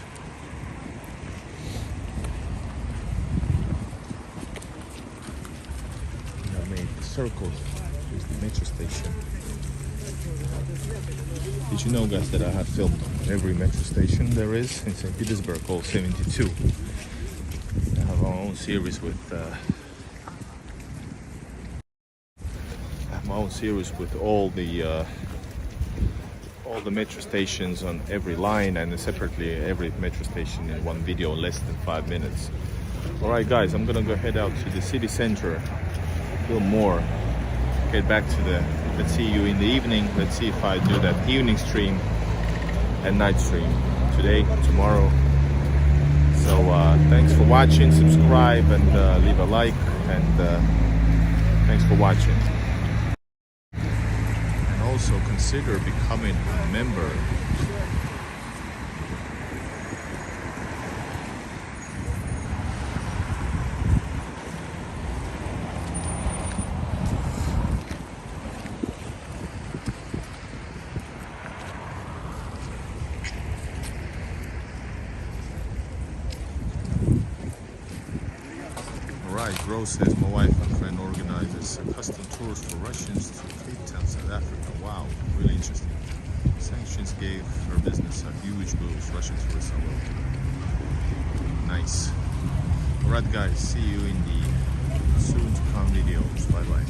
I made the circle. Here's the metro station. Did you know, guys, that I have filmed every metro station there is in St. Petersburg, all 72. I have our own series with all the metro stations on every line, and separately every metro station in one video, less than 5 minutes. Alright guys, I'm gonna go head out to the city center, film more, get back to let's see you in the evening. Let's see if I do that evening stream and night stream today, tomorrow. So thanks for watching, subscribe and leave a like, and thanks for watching. And also consider becoming a member. Rose says my wife and friend organizes custom tours for Russians to Cape Town, South Africa. Wow, really interesting. Sanctions gave her business a huge boost. Russian tourists are welcome. Nice. Alright guys, see you in the soon to come videos. Bye bye.